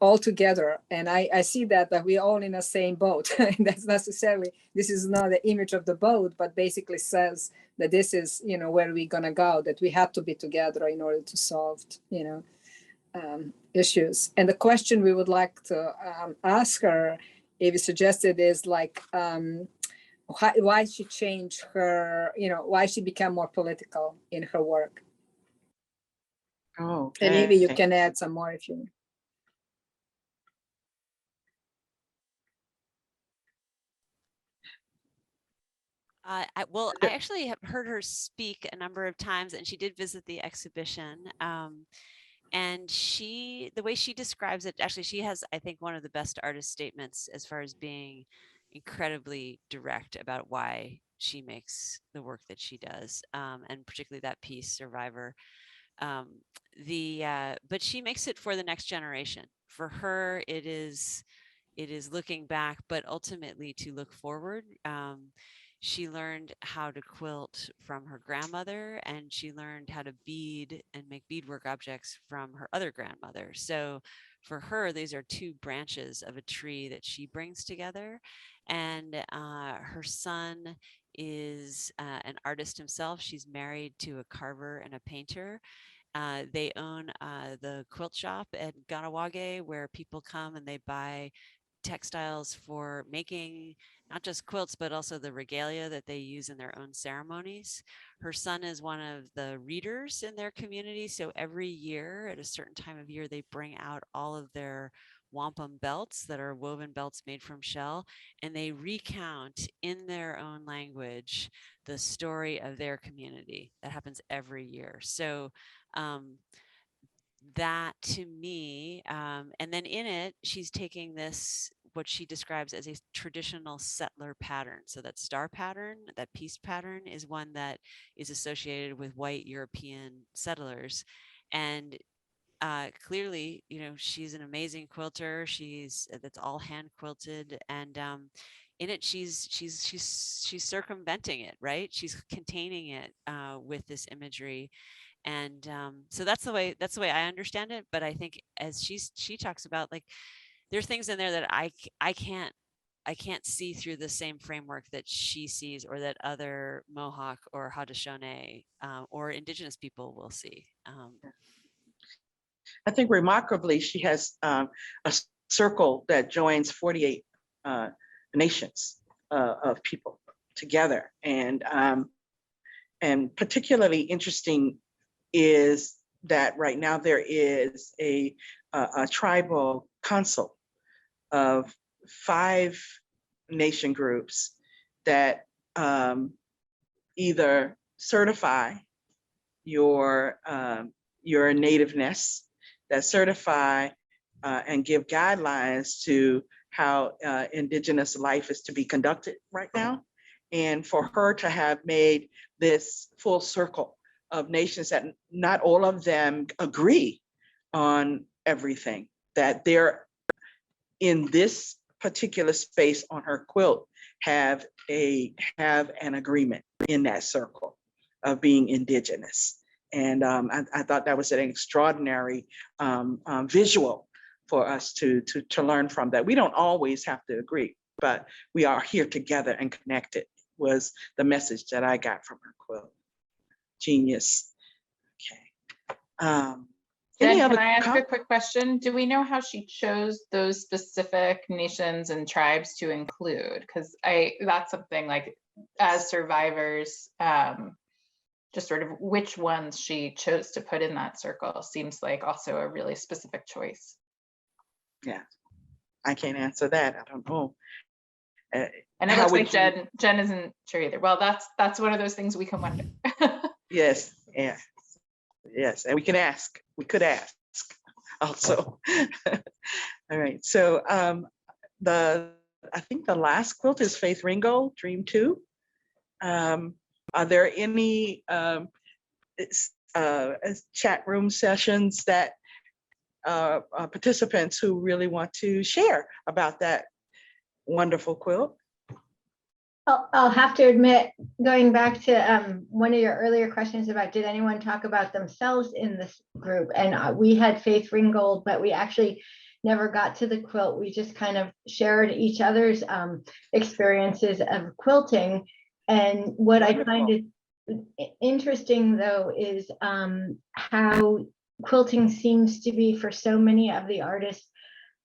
[SPEAKER 6] all together. And I see that we're all in the same boat. And that's necessarily, this is not the image of the boat, but basically says that this is, where we're gonna go, that we have to be together in order to solve, issues. And the question we would like to ask her, Evie suggested, is like, why she changed her, why she became more political in her work.
[SPEAKER 3] Oh, okay.
[SPEAKER 6] And maybe you can add some more if you.
[SPEAKER 2] I actually have heard her speak a number of times, and she did visit the exhibition. And the way she describes it, actually, she has, I think, one of the best artist statements as far as being incredibly direct about why she makes the work that she does, and particularly that piece, Survivor. But she makes it for the next generation. For her, it is looking back, but ultimately to look forward. She learned how to quilt from her grandmother, and she learned how to bead and make beadwork objects from her other grandmother. So for her, these are two branches of a tree that she brings together. And her son is an artist himself. She's married to a carver and a painter. They own the quilt shop at Ganawage, where people come and they buy textiles for making not just quilts, but also the regalia that they use in their own ceremonies. Her son is one of the readers in their community. So every year at a certain time of year, they bring out all of their wampum belts that are woven belts made from shell, and they recount in their own language the story of their community. That happens every year. So that to me, and then in it, she's taking this, what she describes as a traditional settler pattern. So that star pattern, that piece pattern, is one that is associated with white European settlers. And clearly, she's an amazing quilter. That's all hand quilted, and in it, she's circumventing it, right? She's containing it with this imagery. And so that's the way I understand it. But I think as she talks about, like, there are things in there that I can't see through the same framework that she sees, or that other Mohawk or Haudenosaunee or Indigenous people will see.
[SPEAKER 3] I think remarkably, she has a circle that joins 48 nations of people together. And particularly interesting is that right now there is a tribal council of 5 nation groups that either certify your nativeness, that certify and give guidelines to how Indigenous life is to be conducted right now. And for her to have made this full circle of nations that not all of them agree on everything, that they're in this particular space on her quilt have an agreement in that circle of being Indigenous. And I thought that was an extraordinary visual for us to learn from, that we don't always have to agree, but we are here together and connected, was the message that I got from her quilt. Genius. Okay.
[SPEAKER 1] Jen, can I ask a quick question? Do we know how she chose those specific nations and tribes to include? Because that's something like, as survivors, just sort of which ones she chose to put in that circle seems like also a really specific choice.
[SPEAKER 3] Yeah, I can't answer that. I don't know.
[SPEAKER 1] And it looks like Jen isn't sure either. Well, that's one of those things we can wonder.
[SPEAKER 3] Yes, yeah. Yes, and we can ask. We could ask also. All right. So I think the last quilt is Faith Ringgold, Dream 2. Are there any chat room sessions that participants who really want to share about that wonderful quilt?
[SPEAKER 5] I'll have to admit, going back to one of your earlier questions about did anyone talk about themselves in this group, and we had Faith Ringgold, but we actually never got to the quilt. We just kind of shared each other's experiences of quilting. And what I find it interesting though is how quilting seems to be, for so many of the artists,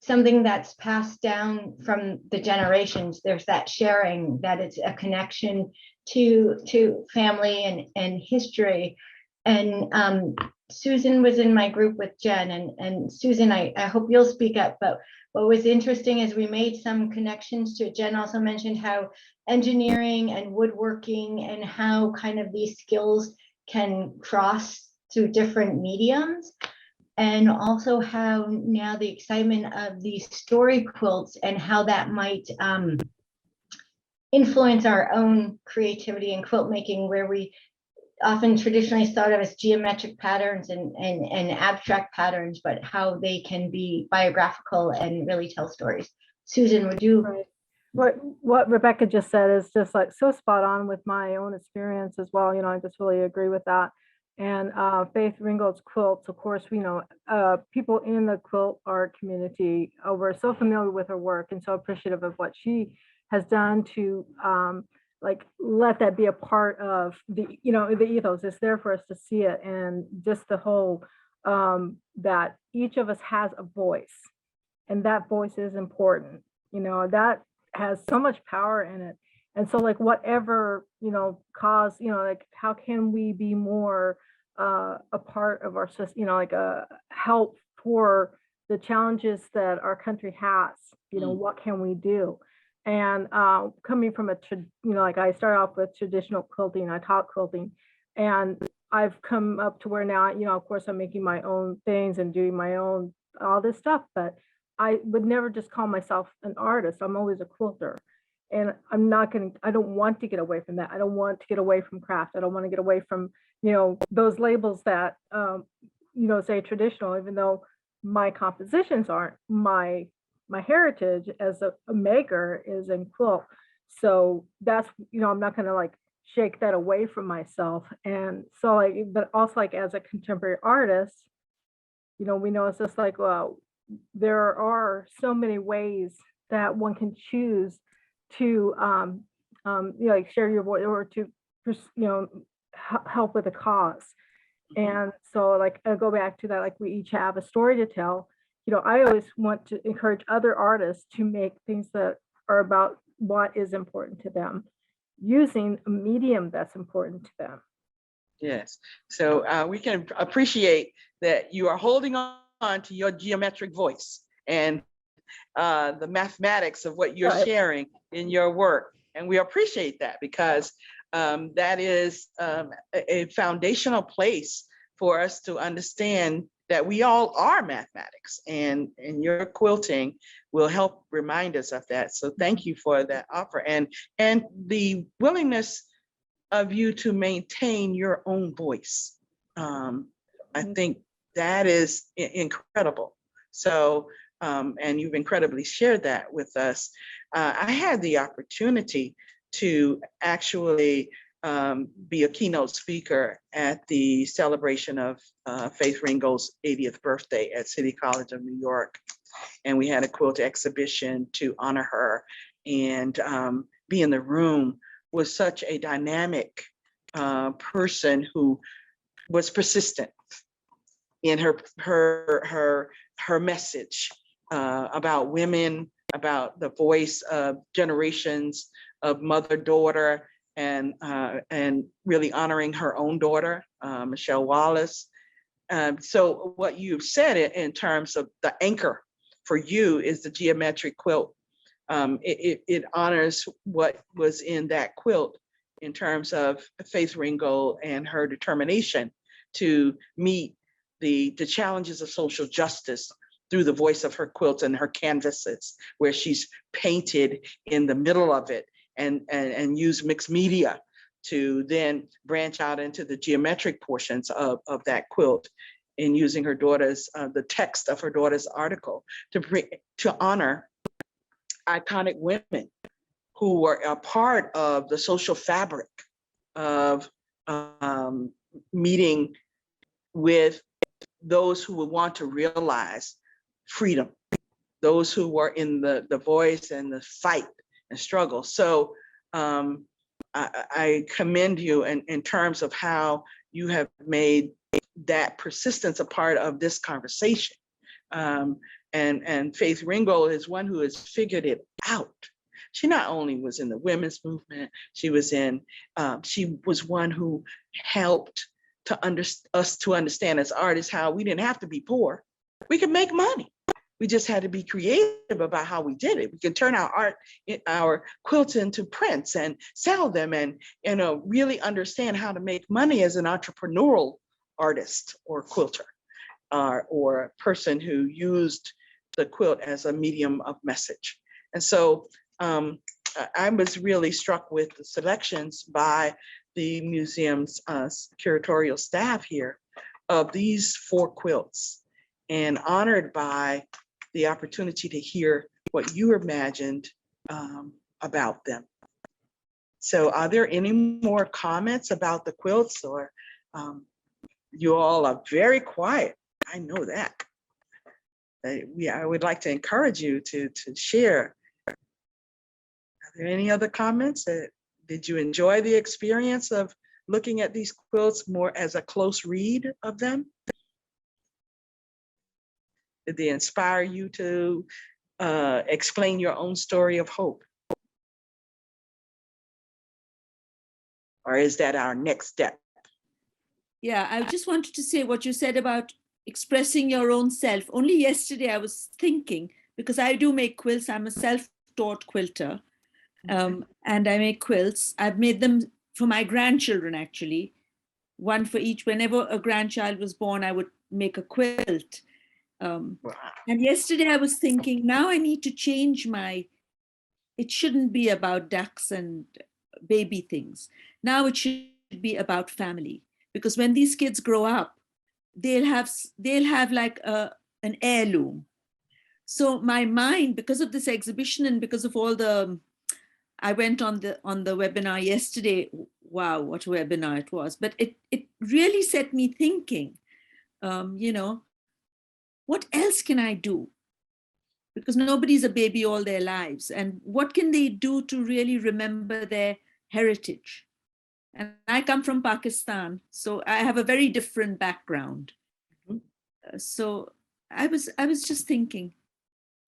[SPEAKER 5] something that's passed down from the generations. There's that sharing, that it's a connection to family and history. And Susan was in my group with Jen, and Susan, I hope you'll speak up, but what was interesting is we made some connections to it. Jen also mentioned how engineering and woodworking and how kind of these skills can cross through different mediums. And also how now the excitement of these story quilts and how that might influence our own creativity in quilt making, where we often traditionally thought of as geometric patterns and abstract patterns, but how they can be biographical and really tell stories. Susan, would you?
[SPEAKER 7] Right. What Rebecca just said is just like so spot on with my own experience as well. I just really agree with that. And Faith Ringgold's quilts, of course, people in the quilt art community were so familiar with her work and so appreciative of what she has done to let that be a part of the ethos. It's there for us to see it, and just the whole that each of us has a voice, and that voice is important. That has so much power in it. And so whatever, cause, how can we be more a part of our system, a help for the challenges that our country has, what can we do? And coming from I started off with traditional quilting, I taught quilting, and I've come up to where now, of course I'm making my own things and doing my own, all this stuff, but I would never just call myself an artist. I'm always a quilter. And I don't want to get away from that. I don't want to get away from craft. I don't want to get away from, those labels that, say traditional, even though my compositions aren't. My heritage as a maker is in quilt. So that's, I'm not going to shake that away from myself. And so but also as a contemporary artist, we know it's just well, there are so many ways that one can choose to share your voice or to help with a cause. And so I go back to that, we each have a story to tell. I always want to encourage other artists to make things that are about what is important to them, using a medium that's important to them.
[SPEAKER 3] Yes. So we can appreciate that you are holding on to your geometric voice and the mathematics of what you're
[SPEAKER 7] Right.
[SPEAKER 3] sharing in your work. And we appreciate that because that is a foundational place for us to understand that we all are mathematics, and your quilting will help remind us of that. So thank you for that offer and the willingness of you to maintain your own voice. I think that is incredible. So, and you've incredibly shared that with us. I had the opportunity to actually be a keynote speaker at the celebration of Faith Ringgold's 80th birthday at City College of New York. And we had a quilt exhibition to honor her, and be in the room with such a dynamic person who was persistent in her message about women, about the voice of generations of mother-daughter, and really honoring her own daughter, Michelle Wallace. So what you've said in terms of the anchor for you is the geometric quilt. It honors what was in that quilt in terms of Faith Ringgold and her determination to meet the challenges of social justice through the voice of her quilts and her canvases, where she's painted in the middle of it and use mixed media to then branch out into the geometric portions of that quilt, in using her daughter's, the text of her daughter's article to honor iconic women who were a part of the social fabric of meeting with those who would want to realize freedom, those who were in the voice and the fight and struggle. So I commend you in terms of how you have made that persistence a part of this conversation. And Faith Ringgold is one who has figured it out. She not only was in the women's movement, she was one who helped us to understand as artists how we didn't have to be poor. We could make money. We just had to be creative about how we did it. We could turn our art, our quilts into prints and sell them, and really understand how to make money as an entrepreneurial artist or quilter, or a person who used the quilt as a medium of message. And so I was really struck with the selections by the museum's curatorial staff here of these 4 quilts, and honored by the opportunity to hear what you imagined about them. So are there any more comments about the quilts, or you all are very quiet? I know that. I would like to encourage you to share. Are there any other comments? Did you enjoy the experience of looking at these quilts more as a close read of them? Did they inspire you to explain your own story of hope? Or is that our next step?
[SPEAKER 8] Yeah, I just wanted to say what you said about expressing your own self. Only yesterday I was thinking, because I do make quilts, I'm a self-taught quilter, and I make quilts. I've made them for my grandchildren, actually, one for each. Whenever a grandchild was born, I would make a quilt. And yesterday I was thinking, now I need to change it shouldn't be about ducks and baby things. Now it should be about family, because when these kids grow up, they'll have like an heirloom. So my mind, because of this exhibition and because of all I went on the webinar yesterday. Wow, what a webinar it was! But it really set me thinking. What else can I do? Because nobody's a baby all their lives, and what can they do to really remember their heritage? And I come from Pakistan, so I have a very different background. So I was just thinking.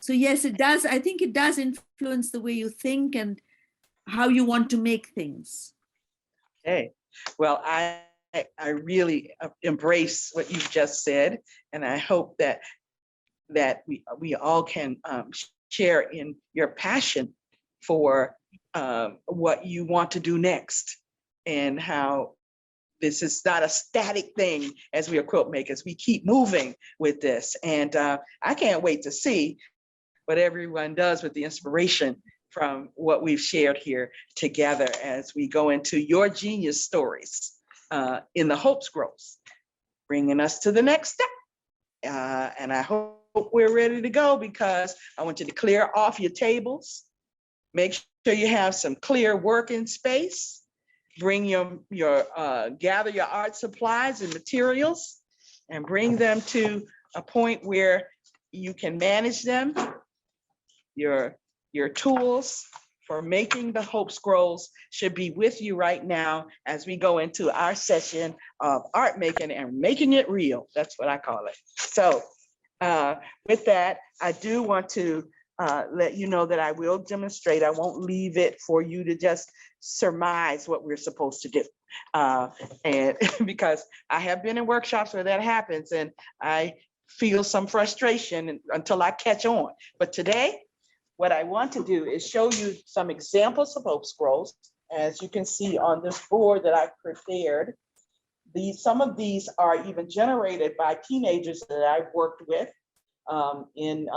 [SPEAKER 8] So yes, it does. I think it does influence the way you think and how you want to make things.
[SPEAKER 3] Okay, well, I really embrace what you've just said, and I hope that we all can share in your passion for what you want to do next, and how this is not a static thing as we are quilt makers. We keep moving with this, and I can't wait to see what everyone does with the inspiration from what we've shared here together as we go into your genius stories in the Hope Scrolls, bringing us to the next step. And I hope we're ready to go, because I want you to clear off your tables. Make sure you have some clear working space. Bring gather your art supplies and materials and bring them to a point where you can manage them. Your tools for making the Hope Scrolls should be with you right now as we go into our session of art making and making it real. That's what I call it. So with that, I do want to let you know that I will demonstrate. I won't leave it for you to just surmise what we're supposed to do. And because I have been in workshops where that happens, and I feel some frustration until I catch on. But today, what I want to do is show you some examples of Hope Scrolls. As you can see on this board that I've prepared, some of these are even generated by teenagers that I've worked with in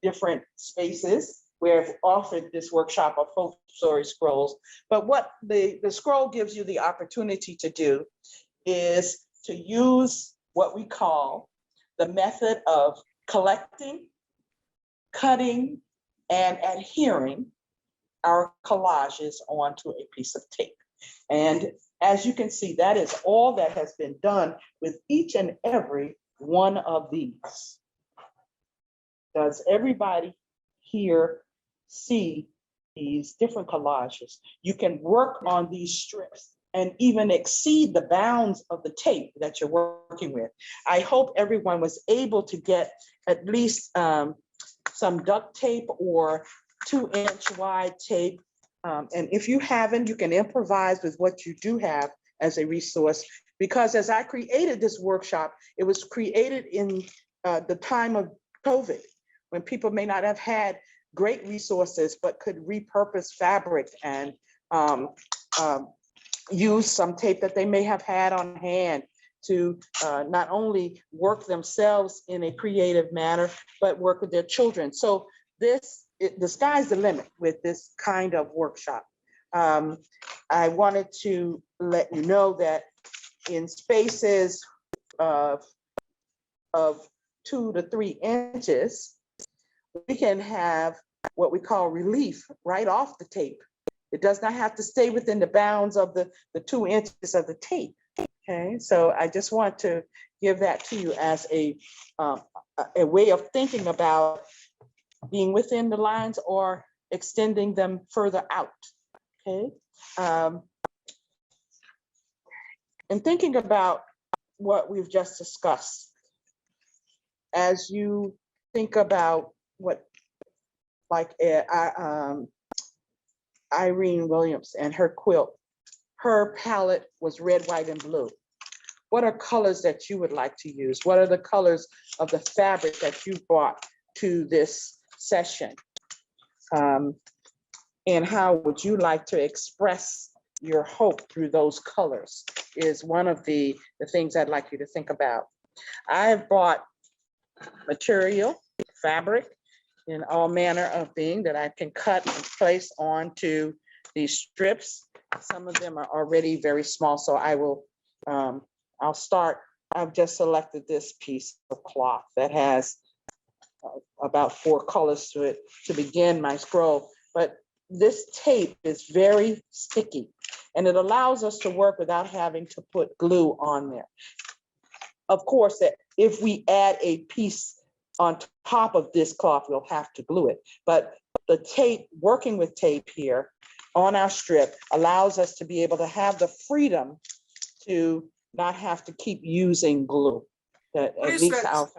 [SPEAKER 3] different spaces where I've offered this workshop of Hope Story Scrolls. But what the scroll gives you the opportunity to do is to use what we call the method of collecting, cutting, and adhering our collages onto a piece of tape. And as you can see, that is all that has been done with each and every one of these. Does everybody here see these different collages? You can work on these strips and even exceed the bounds of the tape that you're working with. I hope everyone was able to get at least some duct tape or 2-inch wide tape. And if you haven't, you can improvise with what you do have as a resource, because as I created this workshop, it was created in the time of COVID, when people may not have had great resources, but could repurpose fabric and use some tape that they may have had on hand to not only work themselves in a creative manner, but work with their children. So the sky's the limit with this kind of workshop. I wanted to let you know that in spaces of 2 to 3 inches, we can have what we call relief right off the tape. It does not have to stay within the bounds of the 2 inches of the tape. Okay, so I just want to give that to you as a way of thinking about being within the lines or extending them further out. Okay, and thinking about what we've just discussed, as you think about what, like Irene Williams and her quilt, her palette was red, white, and blue. What are colors that you would like to use? What are the colors of the fabric that you brought to this session? And how would you like to express your hope through those colors is one of the things I'd like you to think about. I have brought material, fabric, in all manner of being that I can cut and place onto these strips. Some of them are already very small, so I will, I'll start. I've just selected this piece of cloth that has about 4 colors to it to begin my scroll. But this tape is very sticky, and it allows us to work without having to put glue on there. Of course, that if we add a piece on top of this cloth, we'll have to glue it. But the tape, working with tape here on our strip, allows us to be able to have the freedom to not have to keep using glue. That at least our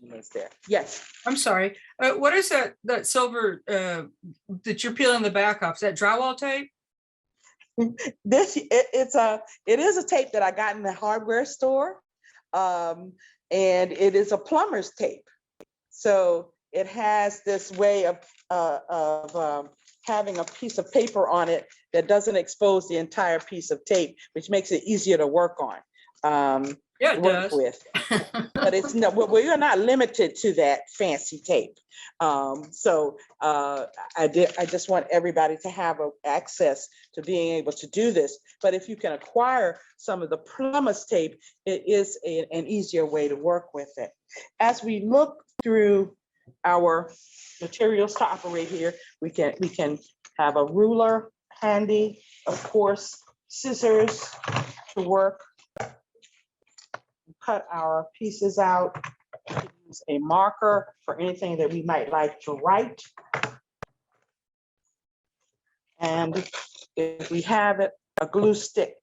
[SPEAKER 3] Is there? Yes.
[SPEAKER 4] I'm sorry. What is that silver that you're peeling the back off? Is that drywall tape?
[SPEAKER 3] It is a tape that I got in the hardware store, and it is a plumber's tape. So it has this way of having a piece of paper on it that doesn't expose the entire piece of tape, which makes it easier to work on.
[SPEAKER 4] Yeah, it
[SPEAKER 3] work
[SPEAKER 4] does.
[SPEAKER 3] with. But it's no, we're not limited to that fancy tape. So I just want everybody to have access to being able to do this. But if you can acquire some of the plumber's tape, it is an easier way to work with it. As we look through our materials to operate here, we can have a ruler handy, of course, scissors to work. Cut our pieces out, use a marker for anything that we might like to write. And if we have it, a glue stick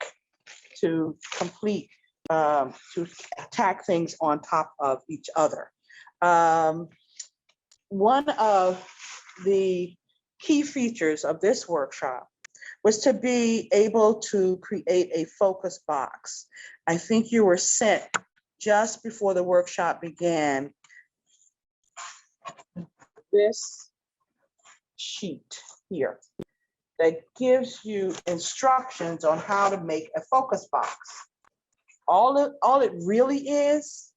[SPEAKER 3] to complete, to tack things on top of each other. One of the key features of this workshop was to be able to create a focus box. I think you were sent just before the workshop began this sheet here that gives you instructions on how to make a focus box. All it really is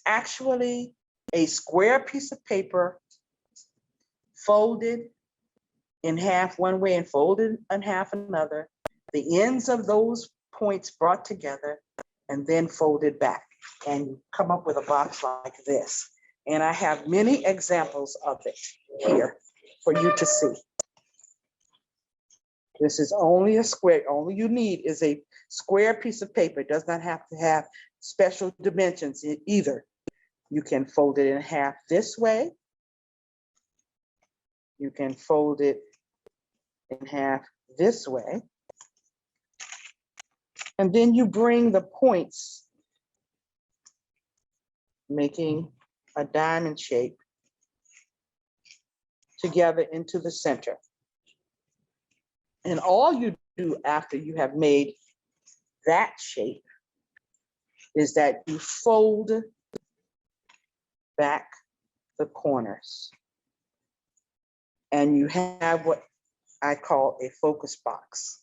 [SPEAKER 3] actually a square piece of paper folded in half one way and folded in half another, the ends of those points brought together and then folded back, and you come up with a box like this. And I have many examples of it here for you to see. This is only a square, all you need is a square piece of paper. It does not have to have special dimensions either. You can fold it in half this way. You can fold it in half this way. And then you bring the points, making a diamond shape, together into the center. And all you do after you have made that shape is that you fold back the corners. And you have what I call a focus box.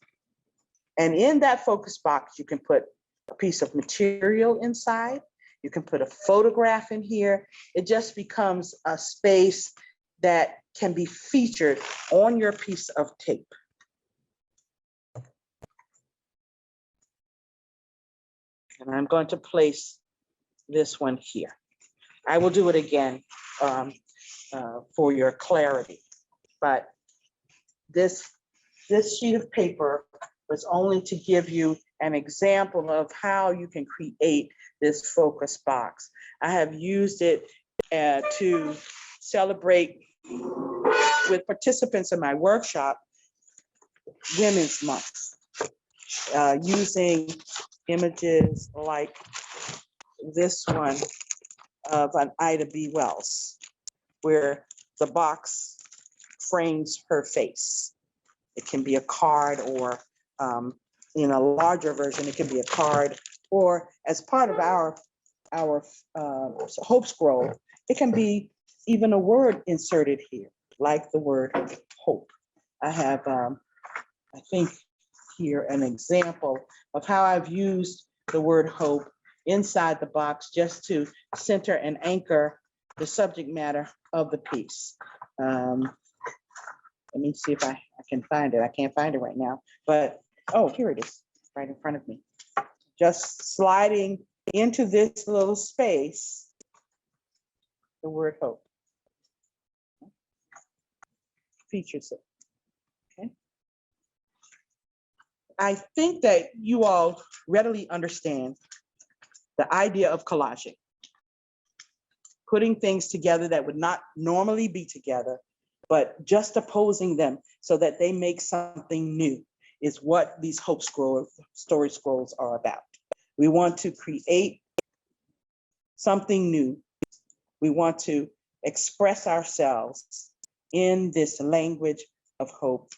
[SPEAKER 3] And in that focus box, you can put a piece of material inside. You can put a photograph in here. It just becomes a space that can be featured on your piece of tape. And I'm going to place this one here. I will do it again for your clarity, but this sheet of paper was only to give you an example of how you can create this focus box. I have used it to celebrate with participants in my workshop Women's Month, using images like this one of an Ida B. Wells, where the box frames her face. It can be a card, or in a larger version, it can be a card, or as part of our hope scroll, it can be even a word inserted here, like the word hope. I have, I think here, an example of how I've used the word hope inside the box just to center and anchor the subject matter of the piece. Let me see if I can find it. I can't find it right now, but, oh, here it is, right in front of me. Just sliding into this little space, the word hope features it. Okay. I think that you all readily understand the idea of collaging. Putting things together that would not normally be together, but just opposing them so that they make something new is what these hope story scrolls are about. We want to create something new We want to express ourselves in this language of hope,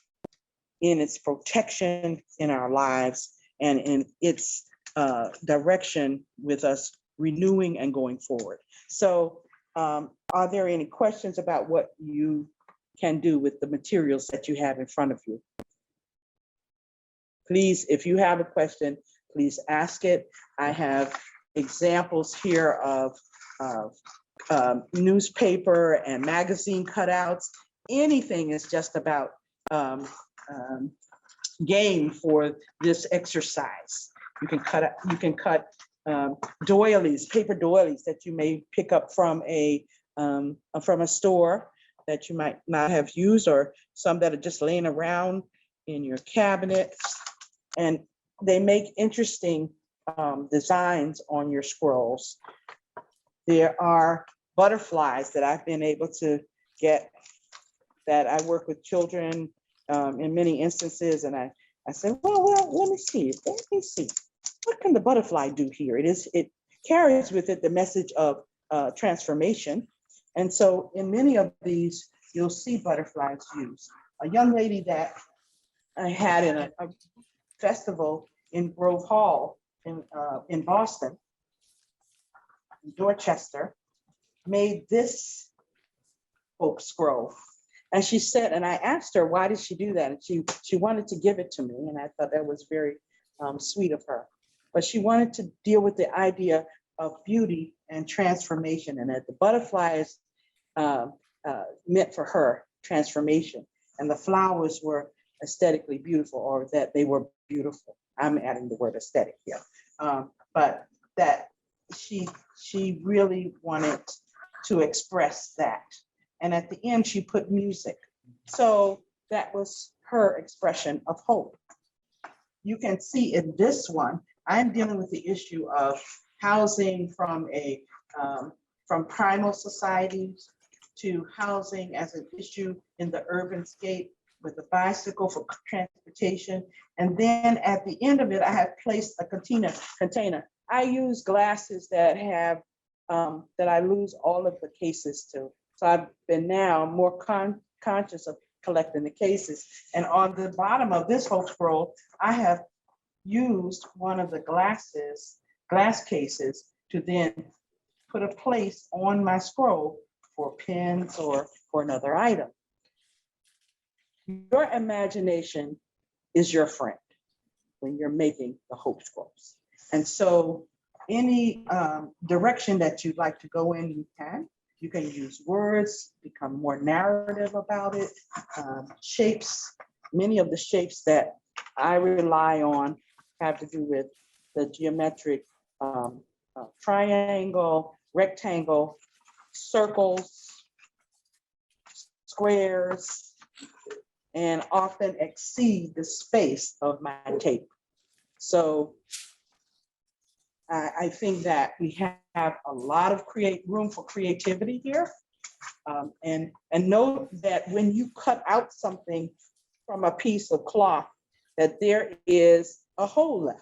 [SPEAKER 3] in its protection in our lives, and in its direction with us renewing and going forward. So are there any questions about what you can do with the materials that you have in front of you? Please, if you have a question, please ask it. I have examples here of newspaper and magazine cutouts. Anything is just about game for this exercise. You can cut doilies, paper doilies that you may pick up from a store that you might not have used, or some that are just laying around in your cabinet. And they make interesting designs on your scrolls. There are butterflies that I've been able to get, that I work with children in many instances, and I said, well, let me see. What can the butterfly do here? It carries with it the message of transformation. And so in many of these, you'll see butterflies used. A young lady that I had in a festival in Grove Hall in Boston, Dorchester, made this hope scroll. And she said, and I asked her, why did she do that? And she wanted to give it to me. And I thought that was very sweet of her. But she wanted to deal with the idea of beauty and transformation, and that the butterflies meant for her transformation, and the flowers were aesthetically beautiful, or that they were beautiful. I'm adding the word aesthetic here. But that she really wanted to express that. And at the end, she put music. So that was her expression of hope. You can see in this one, I'm dealing with the issue of housing from primal societies to housing as an issue in the urban scape, with a bicycle for transportation. And then at the end of it, I have placed a container. I use glasses that have, that I lose all of the cases to. So I've been now more conscious of collecting the cases. And on the bottom of this whole scroll, I have used one of the glass cases to then put a place on my scroll for pens or for another item. Your imagination is your friend when you're making the hope scrolls. And so any direction that you'd like to go in, you can. You can use words, become more narrative about it. Shapes, many of the shapes that I rely on have to do with the geometric triangle, rectangle, circles, squares, and often exceed the space of my tape. So I think that we have a lot of room for creativity here. And note that when you cut out something from a piece of cloth, that there is a hole left.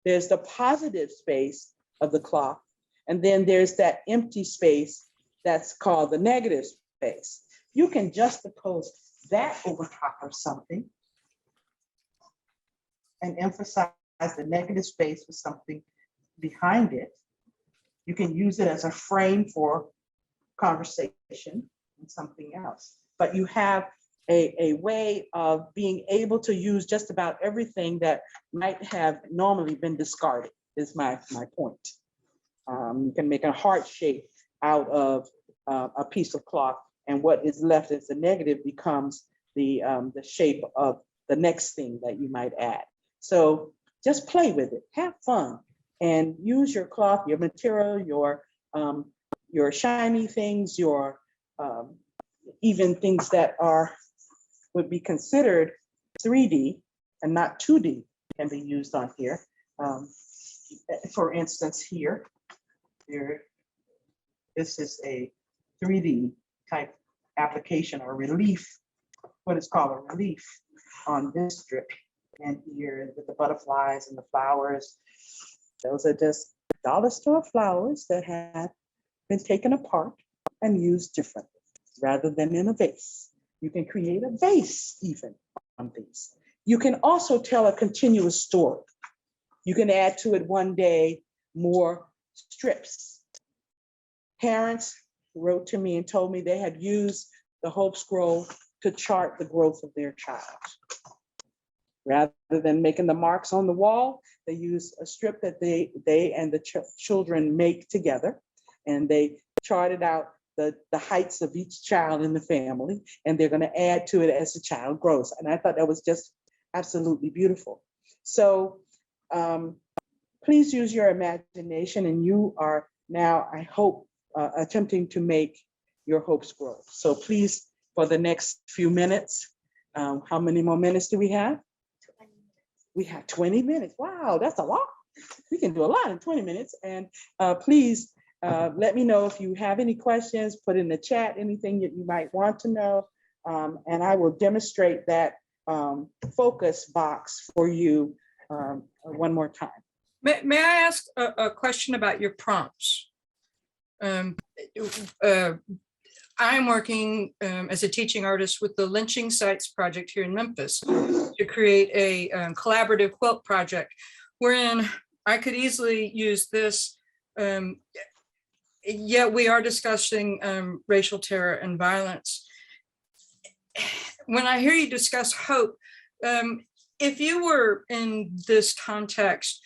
[SPEAKER 3] There's the positive space of the cloth, and then there's that empty space that's called the negative space. You can juxtapose that over top of something and emphasize the negative space with something behind it. You can use it as a frame for conversation and something else. But you have a way of being able to use just about everything that might have normally been discarded, is my point. You can make a heart shape out of a piece of cloth, and what is left as the negative becomes the shape of the next thing that you might add. So just play with it, have fun, and use your cloth, your material, your shiny things, your even things that would be considered 3D and not 2D can be used on here. For instance, here, this is a 3D type application or relief, what is called a relief on this strip. And here with the butterflies and the flowers, those are just dollar store flowers that have been taken apart and used differently rather than in a vase. You can create a vase even on these. You can also tell a continuous story. You can add to it one day more strips. Parents wrote to me and told me they had used the Hope Scroll to chart the growth of their child. Rather than making the marks on the wall, they use a strip that they and the children make together, and they charted out the heights of each child in the family, and they're going to add to it as the child grows. And I thought that was just absolutely beautiful. So please use your imagination, and you are now, I hope, attempting to make your Hope Scroll. So please, for the next few minutes, how many more minutes do we have? We have 20 minutes. Wow, that's a lot. We can do a lot in 20 minutes. And please let me know if you have any questions, put in the chat, anything that you might want to know. And I will demonstrate that focus box for you one more time.
[SPEAKER 4] May I ask a question about your prompts? I'm working as a teaching artist with the Lynching Sites Project here in Memphis to create a collaborative quilt project wherein I could easily use this. Yet we are discussing racial terror and violence. When I hear you discuss hope, if you were in this context,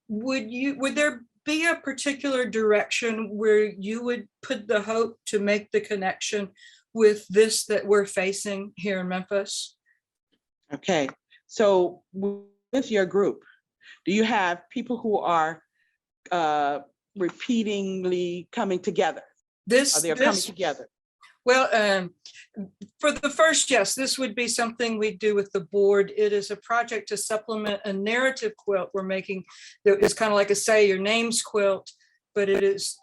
[SPEAKER 4] would there be a particular direction where you would put the hope to make the connection with this that we're facing here in Memphis?
[SPEAKER 3] Okay, so with your group, do you have people who are repeatedly coming together? Coming together?
[SPEAKER 4] Well, for the first, yes, this would be something we do with the board. It is a project to supplement a narrative quilt we're making that is kind of like a say your names quilt, but it is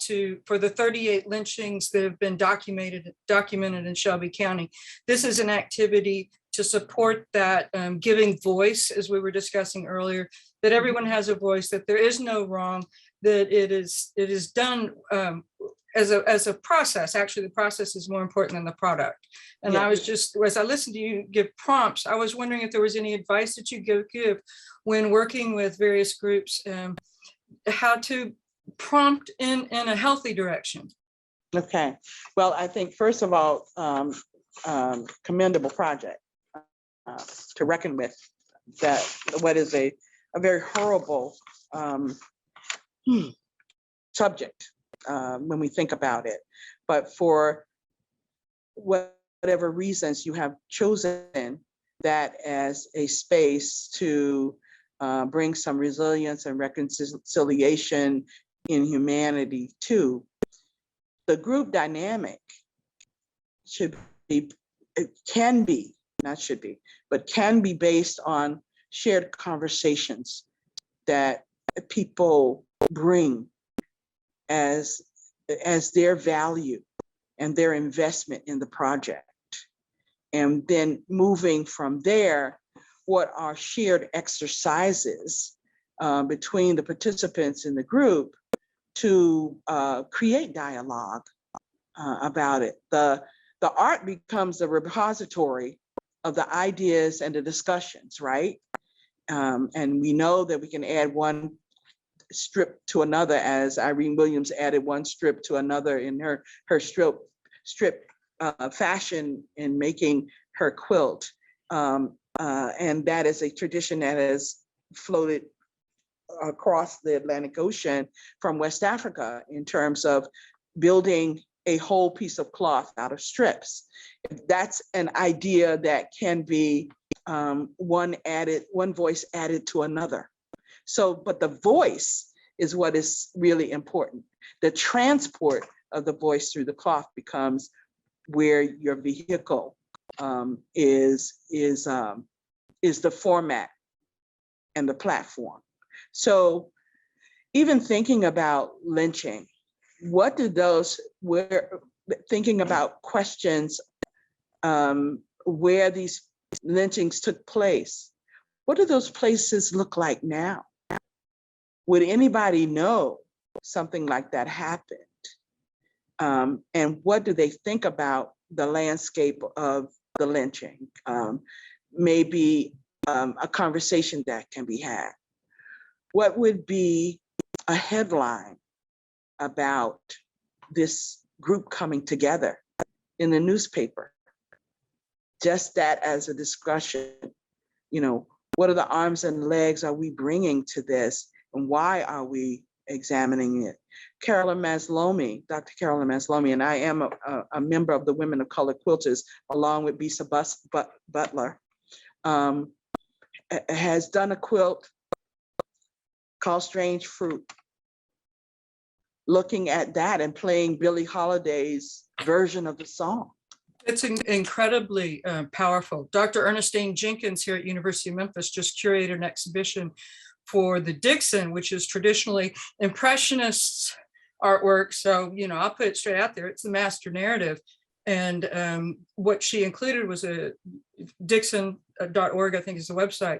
[SPEAKER 4] for the 38 lynchings that have been documented in Shelby County. This is an activity to support that, giving voice, as we were discussing earlier, that everyone has a voice, that there is no wrong, that it is done as a process. Actually, the process is more important than the product. And yeah. I was just, as I listened to you give prompts, I was wondering if there was any advice that you give when working with various groups, how to prompt in a healthy direction.
[SPEAKER 3] Okay, well, I think first of all, commendable project to reckon with, that what is a very horrible subject when we think about it. But for whatever reasons, you have chosen that as a space to bring some resilience and reconciliation in humanity too. The group dynamic can be based on shared conversations that people bring as their value and their investment in the project. And then moving from there, what are shared exercises between the participants in the group to create dialogue about it. The art becomes a repository of the ideas and the discussions, right? And we know that we can add one strip to another, as Irene Williams added one strip to another in her strip fashion in making her quilt. And that is a tradition that has floated across the Atlantic Ocean from West Africa in terms of building a whole piece of cloth out of strips. That's an idea that can be one voice added to another. So, but the voice is what is really important. The transport of the voice through the cloth becomes where your vehicle is the format and the platform. So even thinking about lynching, thinking about questions where these lynchings took place, what do those places look like now? Would anybody know something like that happened? And what do they think about the landscape of the lynching? Maybe a conversation that can be had. What would be a headline about this group coming together in the newspaper? Just that as a discussion, you know, what are the arms and legs are we bringing to this, and why are we examining it? Carolyn Maslomi, Dr. Carolyn Maslomi, and I am a member of the Women of Color Quilters, along with Bisa Butler, has done a quilt called Strange Fruit, looking at that and playing Billie Holiday's version of the song.
[SPEAKER 4] It's incredibly powerful. Dr. Ernestine Jenkins here at University of Memphis just curated an exhibition for the Dixon, which is traditionally Impressionist artwork. So, you know, I'll put it straight out there. It's the master narrative. What she included was a Dixon.org, I think is the website,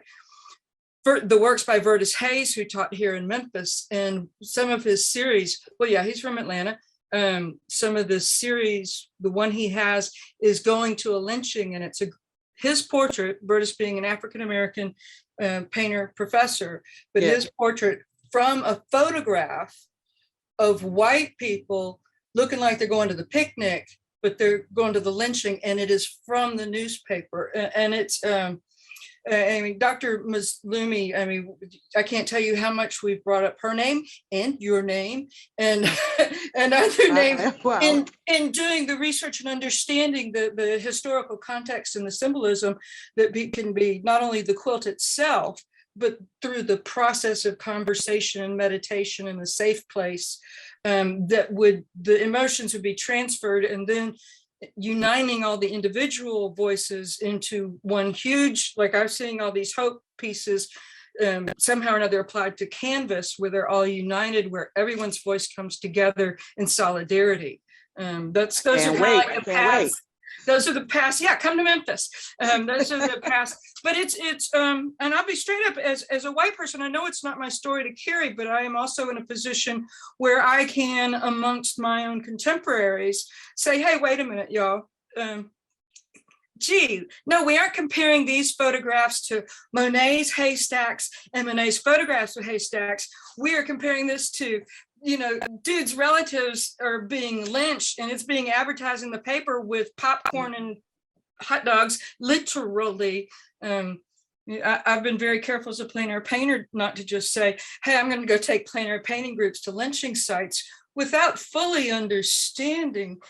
[SPEAKER 4] for the works by Vertus Hayes, who taught here in Memphis, and some of his series. Well, yeah, he's from Atlanta. Some of the series, the one he has is Going to a Lynching, and it's his portrait, Vertus being an African-American painter professor, but
[SPEAKER 3] Yeah.
[SPEAKER 4] his portrait from a photograph of white people looking like they're going to the picnic, but they're going to the lynching, and it is from the newspaper. And it's, I mean, Dr. Maslumi, I mean, I can't tell you how much we've brought up her name and your name and and other names in doing the research and understanding the historical context and the symbolism that can be not only the quilt itself, but through the process of conversation and meditation in a safe place, the emotions would be transferred, and then uniting all the individual voices into one huge, like I'm seeing all these hope pieces somehow or another applied to canvas, where they're all united, where everyone's voice comes together in solidarity. Those are kind of like the past. Those are the past. Yeah, come to Memphis. Those are the past. But it's and I'll be straight up, as a white person, I know it's not my story to carry, but I am also in a position where I can, amongst my own contemporaries, say, hey, wait a minute, y'all. Gee, no, we aren't comparing these photographs to Monet's haystacks and Monet's photographs of haystacks. We are comparing this to, you know, dude's relatives are being lynched, and it's being advertised in the paper with popcorn and hot dogs, literally. I've been very careful as a plein air painter not to just say, hey, I'm going to go take plein air painting groups to lynching sites without fully understanding.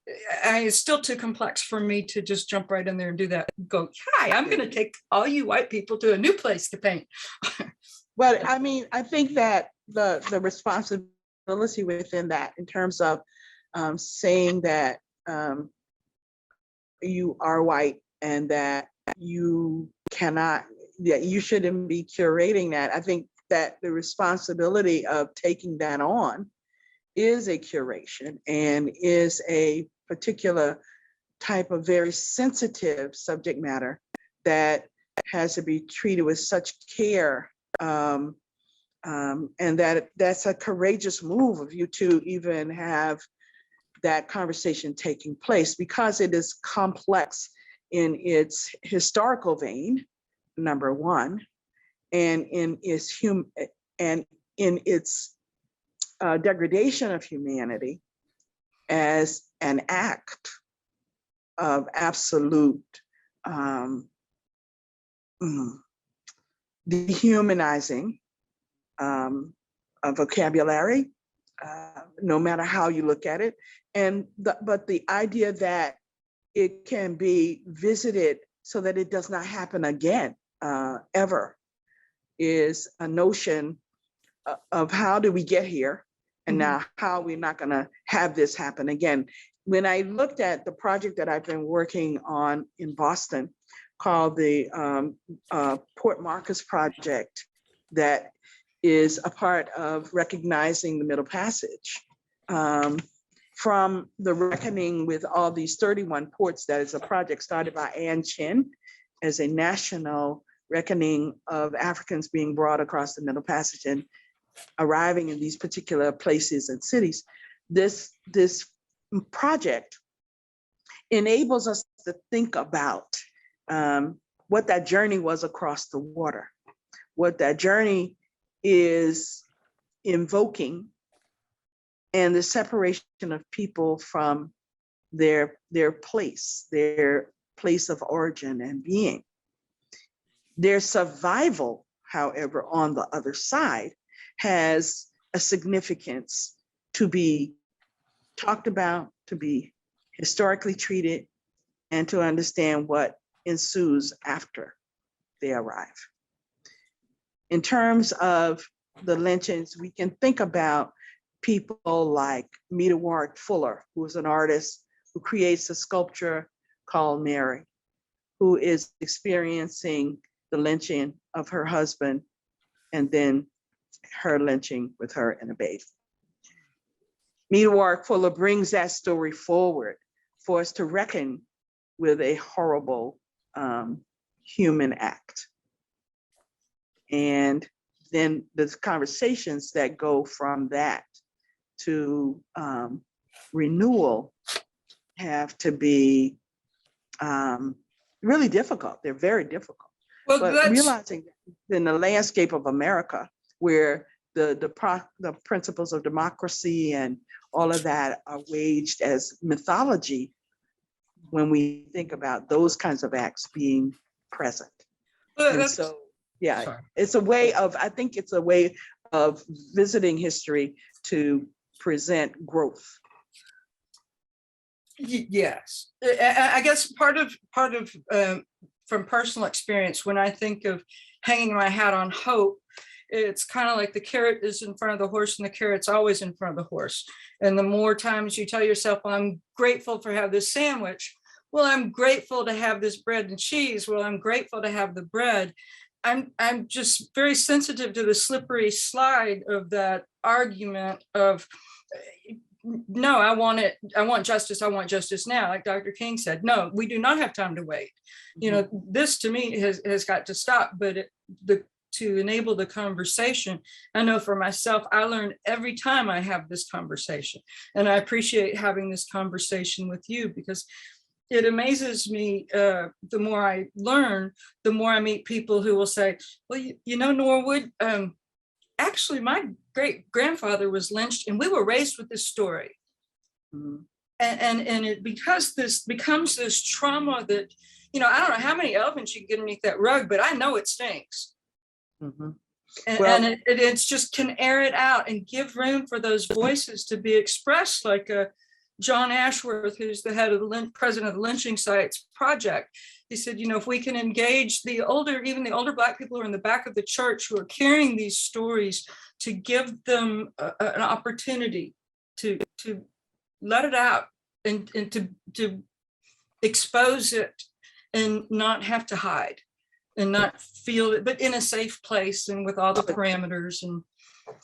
[SPEAKER 4] It's still too complex for me to just jump right in there and do that. Go, hi, I'm going to take all you white people to a new place to paint.
[SPEAKER 3] But I mean, I think that the responsibility within that, in terms of saying that you are white and that you cannot, that you shouldn't be curating that. I think that the responsibility of taking that on is a curation and is a particular type of very sensitive subject matter that has to be treated with such care. And that's a courageous move of you to even have that conversation taking place, because it is complex in its historical vein, number one, and in its degradation of humanity as an act of absolute dehumanizing a vocabulary, no matter how you look at it. But the idea that it can be visited so that it does not happen again, ever, is a notion of how do we get here, and now how we're not going to have this happen again. When I looked at the project that I've been working on in Boston, called the Port Marcus Project, that is a part of recognizing the Middle Passage, from the reckoning with all these 31 ports. That is a project started by Ann Chin as a national reckoning of Africans being brought across the Middle Passage and arriving in these particular places and cities. this project enables us to think about what that journey was across the water, what that journey is invoking, and the separation of people from their place of origin and being. Their survival, however, on the other side has a significance to be talked about, to be historically treated, and to understand what ensues after they arrive. In terms of the lynchings, we can think about people like Meta Warrick Fuller, who is an artist who creates a sculpture called Mary, who is experiencing the lynching of her husband and then her lynching with her and a baby. Meta Warrick Fuller brings that story forward for us to reckon with a horrible human act. And then the conversations that go from that to renewal have to be really difficult. They're very difficult.
[SPEAKER 4] Well,
[SPEAKER 3] But realizing that in the landscape of America, where the principles of democracy and all of that are waged as mythology, when we think about those kinds of acts being present. And so, yeah,
[SPEAKER 4] sorry.
[SPEAKER 3] it's a way of, I think it's a way of visiting history to present growth.
[SPEAKER 4] Yes, I guess part of from personal experience, when I think of hanging my hat on hope, it's kind of like the carrot is in front of the horse and the carrot's always in front of the horse. And the more times you tell yourself, well, I'm grateful for have this sandwich. Well, I'm grateful to have this bread and cheese. Well, I'm grateful to have the bread. I'm just very sensitive to the slippery slide of that argument of, no, I want justice now, like Dr. King said. No, we do not have time to wait. You know, this to me has got to stop, but to enable the conversation, I know for myself, I learn every time I have this conversation. And I appreciate having this conversation with you, because it amazes me, the more I learn, the more I meet people who will say, well, you know, Norwood, actually my great grandfather was lynched and we were raised with this story. Mm-hmm. And it, because this becomes this trauma that, you know, I don't know how many elephants you can get underneath that rug, but I know it stinks. Mm-hmm. And it's just can air it out and give room for those voices to be expressed, like John Ashworth, who's the head of the president of the Lynching Sites Project. He said, you know, if we can engage even the older Black people who are in the back of the church who are carrying these stories, to give them an opportunity to let it out and to expose it and not have to hide and not feel it, but in a safe place and with all the parameters and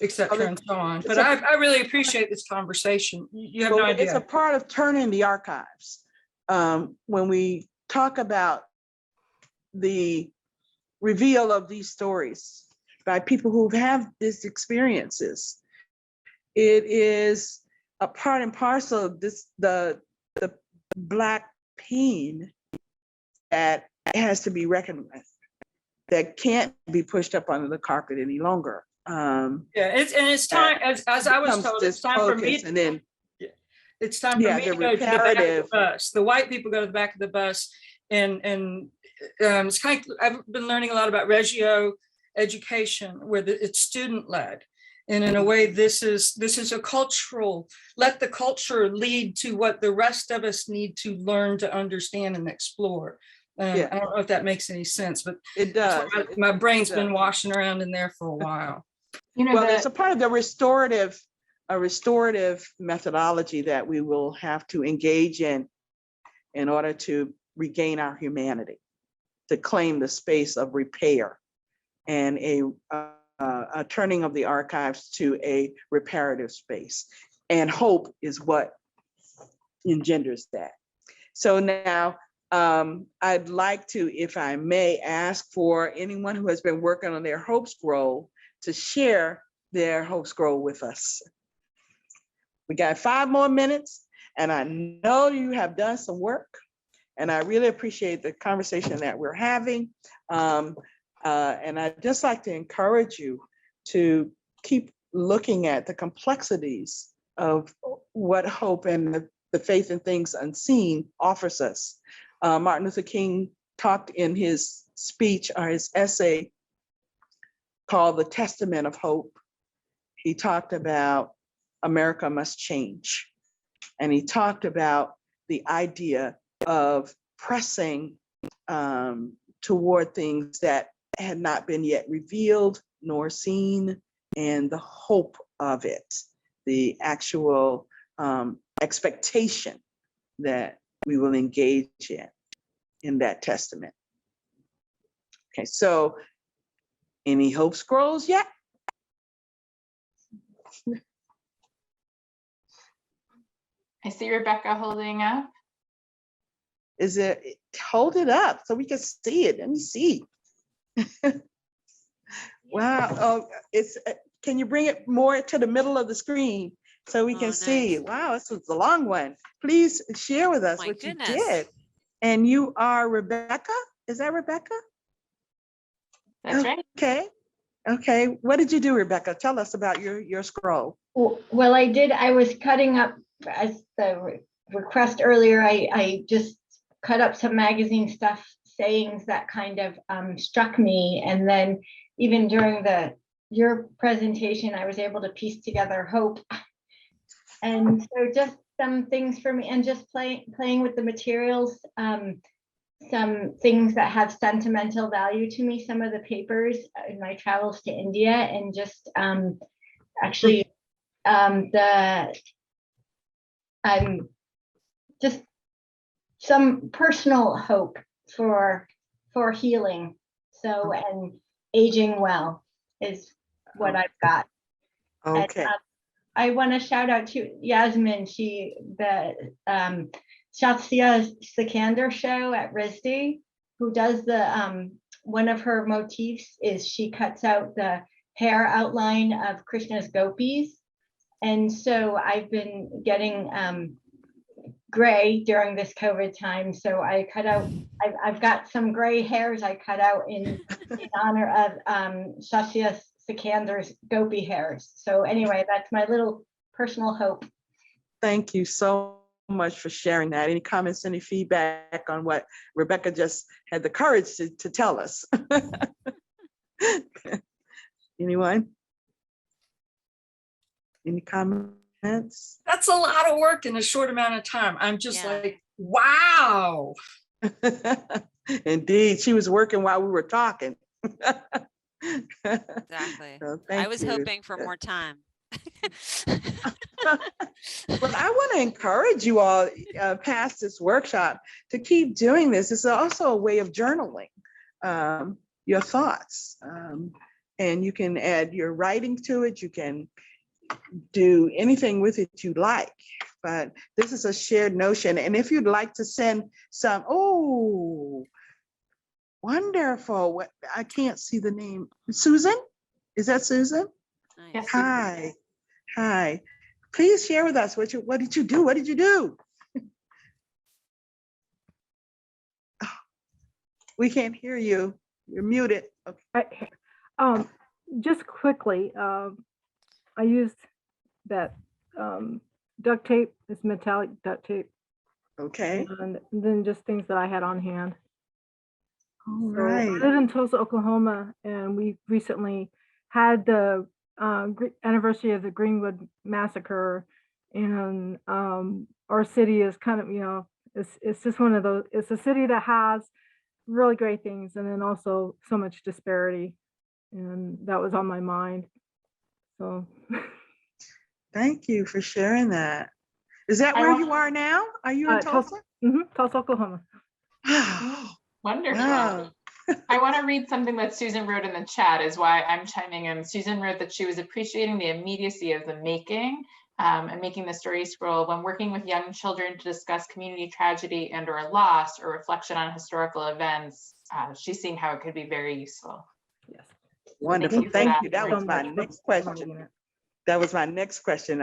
[SPEAKER 4] et cetera and so on. But I really appreciate this conversation. You have no idea.
[SPEAKER 3] It's a part of turning the archives. When we talk about the reveal of these stories by people who have these experiences, it is a part and parcel of this, the Black pain that has to be reckoned with, that can't be pushed up under the carpet any longer.
[SPEAKER 4] It's time, as I was told, it's time for me.
[SPEAKER 3] And then
[SPEAKER 4] it's time for me to go to the back of the bus. The white people go to the back of the bus, and it's kind of, I've been learning a lot about Reggio education, where it's student led, and in a way, this is a cultural. Let the culture lead to what the rest of us need to learn to understand and explore. I don't know if that makes any sense, but
[SPEAKER 3] it does.
[SPEAKER 4] My brain's been washing around in there for a while.
[SPEAKER 1] You know,
[SPEAKER 3] well, it's a part of the restorative methodology that we will have to engage in order to regain our humanity, to claim the space of repair and a turning of the archives to a reparative space. And hope is what engenders that. So now I'd like to, if I may, ask for anyone who has been working on their Hope Scroll to share their Hope Scroll with us. We got 5 more minutes, and I know you have done some work, and I really appreciate the conversation that we're having. And I'd just like to encourage you to keep looking at the complexities of what hope and the faith in things unseen offers us. Martin Luther King talked in his speech or his essay called The Testament of Hope. He talked about America must change. And he talked about the idea of pressing toward things that had not been yet revealed nor seen, and the hope of it, the actual expectation that we will engage in that testament. Okay, so any hope scrolls yet?
[SPEAKER 1] I see Rebecca holding up.
[SPEAKER 3] Is it, hold it up so we can see it. Let me see. Wow, oh, it's, can you bring it more to the middle of the screen so we can see?
[SPEAKER 2] Nice.
[SPEAKER 3] Wow, this was a long one. Please share with us
[SPEAKER 2] My
[SPEAKER 3] what
[SPEAKER 2] goodness.
[SPEAKER 3] you did. And you are Rebecca? Is that Rebecca?
[SPEAKER 1] That's right.
[SPEAKER 3] Okay, okay. What did you do, Rebecca? Tell us about your scroll.
[SPEAKER 9] Well, I was cutting up, as the request earlier, I just cut up some magazine stuff, sayings that kind of struck me. And then even during your presentation, I was able to piece together hope. And so just some things for me, and just playing with the materials, some things that have sentimental value to me, some of the papers in my travels to India, and just actually just some personal hope for healing. So, and aging well is what I've got.
[SPEAKER 3] Okay.
[SPEAKER 9] And, I want to shout out to Yasmin. The Shastia Sikander show at RISD, who does the one of her motifs is she cuts out the hair outline of Krishna's gopis. And so I've been getting gray during this COVID time. So I cut out, I've got some gray hairs I cut out in honor of Shastia Sikander's gopi hairs. So anyway, that's my little personal hope.
[SPEAKER 3] Thank you so much for sharing that. Any comments, any feedback on what Rebecca just had the courage to tell us? Anyone? Any comments?
[SPEAKER 4] That's a lot of work in a short amount of time. I'm just like, wow.
[SPEAKER 3] Indeed, she was working while we were talking.
[SPEAKER 2] Exactly.
[SPEAKER 3] So
[SPEAKER 2] I was
[SPEAKER 3] you.
[SPEAKER 2] hoping for more time.
[SPEAKER 3] But I want to encourage you all past this workshop to keep doing this. It's also a way of journaling your thoughts. And you can add your writing to it. You can do anything with it you like. But this is a shared notion. And if you'd like to send some, oh, wonderful. What, I can't see the name. Susan? Is that Susan?
[SPEAKER 2] Nice.
[SPEAKER 1] Yes.
[SPEAKER 3] Hi. Hi. Please share with us what did you do? What did you do? Oh, we can't hear you. You're muted. Okay.
[SPEAKER 7] Just quickly, I used that duct tape, this metallic duct tape,
[SPEAKER 3] Okay.
[SPEAKER 7] and then just things that I had on hand.
[SPEAKER 3] All
[SPEAKER 7] So
[SPEAKER 3] right.
[SPEAKER 7] I live in Tulsa, Oklahoma, and we recently had the anniversary of the Greenwood Massacre, and our city is kind of, it's just one of those, it's a city that has really great things, and then also so much disparity, and that was on my mind. So
[SPEAKER 3] Thank you for sharing that. Is that where you are now? Are you in Tulsa?
[SPEAKER 7] Tulsa, Oklahoma.
[SPEAKER 1] Wonderful.
[SPEAKER 3] Wow.
[SPEAKER 1] I want to read something that Susan wrote in the chat, is why I'm chiming in. Susan wrote that she was appreciating the immediacy of the making and making the story scroll when working with young children to discuss community tragedy and or loss or reflection on historical events. She's seeing how it could be very useful.
[SPEAKER 7] Yes.
[SPEAKER 3] Wonderful.
[SPEAKER 1] Thank you.
[SPEAKER 3] That was my next question. That was my next question.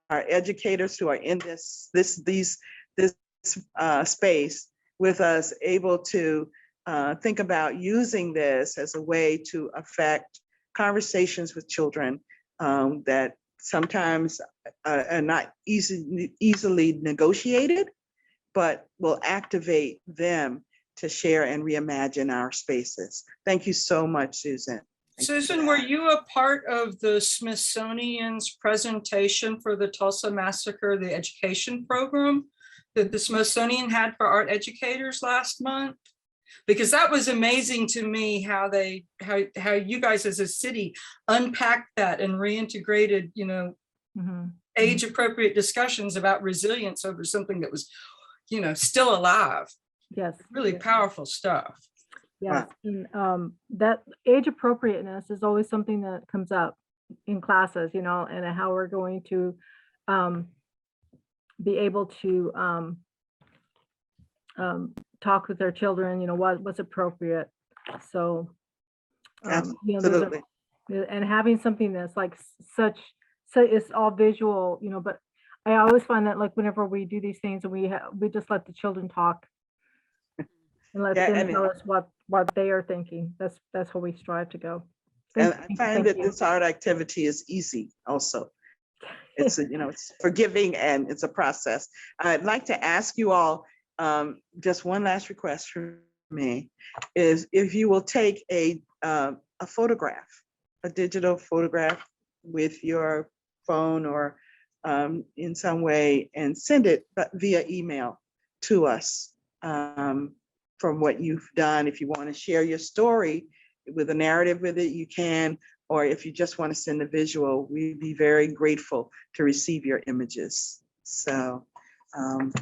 [SPEAKER 3] our educators who are in this space with us able to think about using this as a way to affect conversations with children that sometimes are not easily negotiated, but will activate them to share and reimagine our spaces. Thank you so much, Susan.
[SPEAKER 4] Susan, were you a part of the Smithsonian's presentation for the Tulsa Massacre, the education program that the Smithsonian had for art educators last month? Because that was amazing to me how you guys as a city unpacked that and reintegrated, you know, age appropriate discussions about resilience over something that was, you know, still alive.
[SPEAKER 7] Yes.
[SPEAKER 4] Really powerful stuff.
[SPEAKER 7] Yes, and that age appropriateness is always something that comes up in classes, you know, and how we're going to be able to talk with our children, you know, what's appropriate. So, you know, and having something that's like so it's all visual, you know, but I always find that like whenever we do these things and we just let the children talk and let them tell us what they are thinking. That's what we strive to go.
[SPEAKER 3] And I find that this art activity is easy also. It's you know, it's forgiving and it's a process. I'd like to ask you all just one last request from me is if you will take a photograph, a digital photograph with your phone or in some way and send it via email to us from what you've done. If you want to share your story with a narrative with it, you can, or if you just want to send a visual, we'd be very grateful to receive your images. So on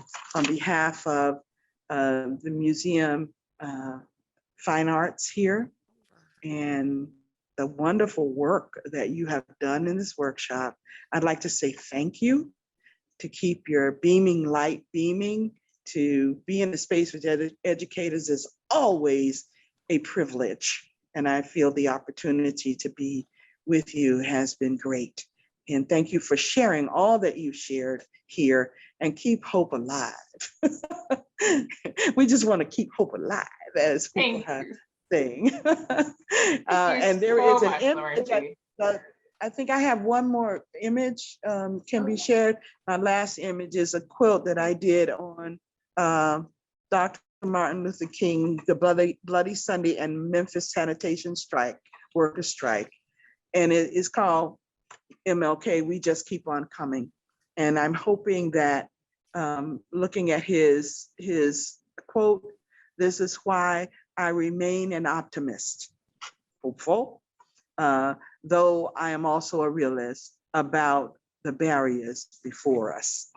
[SPEAKER 3] behalf of the museum fine arts here and the wonderful work that you have done in this workshop, I'd like to say thank you, to keep your beaming light beaming. To be in the space with educators is always a privilege. And I feel the opportunity to be with you has been great. And thank you for sharing all that you've shared here and keep hope alive. We just want to keep hope alive, as people have saying. And there is an image. I think I have one more image can be shared. My last image is a quilt that I did on Dr. Martin Luther King, the Bloody Sunday and Memphis sanitation strike, worker strike. And it is called MLK, We Just Keep On Coming. And I'm hoping that looking at his quote, this is why I remain an optimist, hopeful, though I am also a realist about the barriers before us.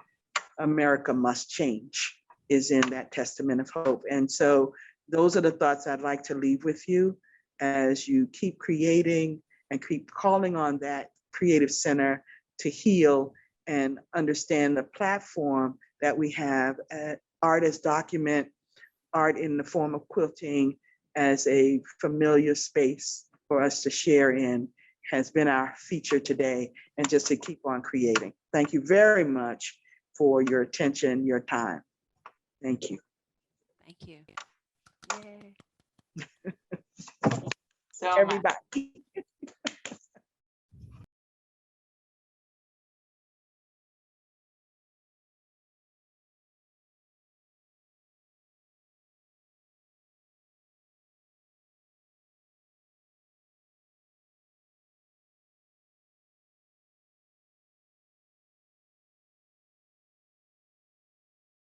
[SPEAKER 3] America must change is in that testament of hope. And so those are the thoughts I'd like to leave with you as you keep creating and keep calling on that creative center to heal and understand the platform that we have at Art as Document, art in the form of quilting as a familiar space for us to share in has been our feature today, and just to keep on creating. Thank you very much for your attention, your time. Thank you.
[SPEAKER 2] Thank you. Yay.
[SPEAKER 1] So
[SPEAKER 3] everybody.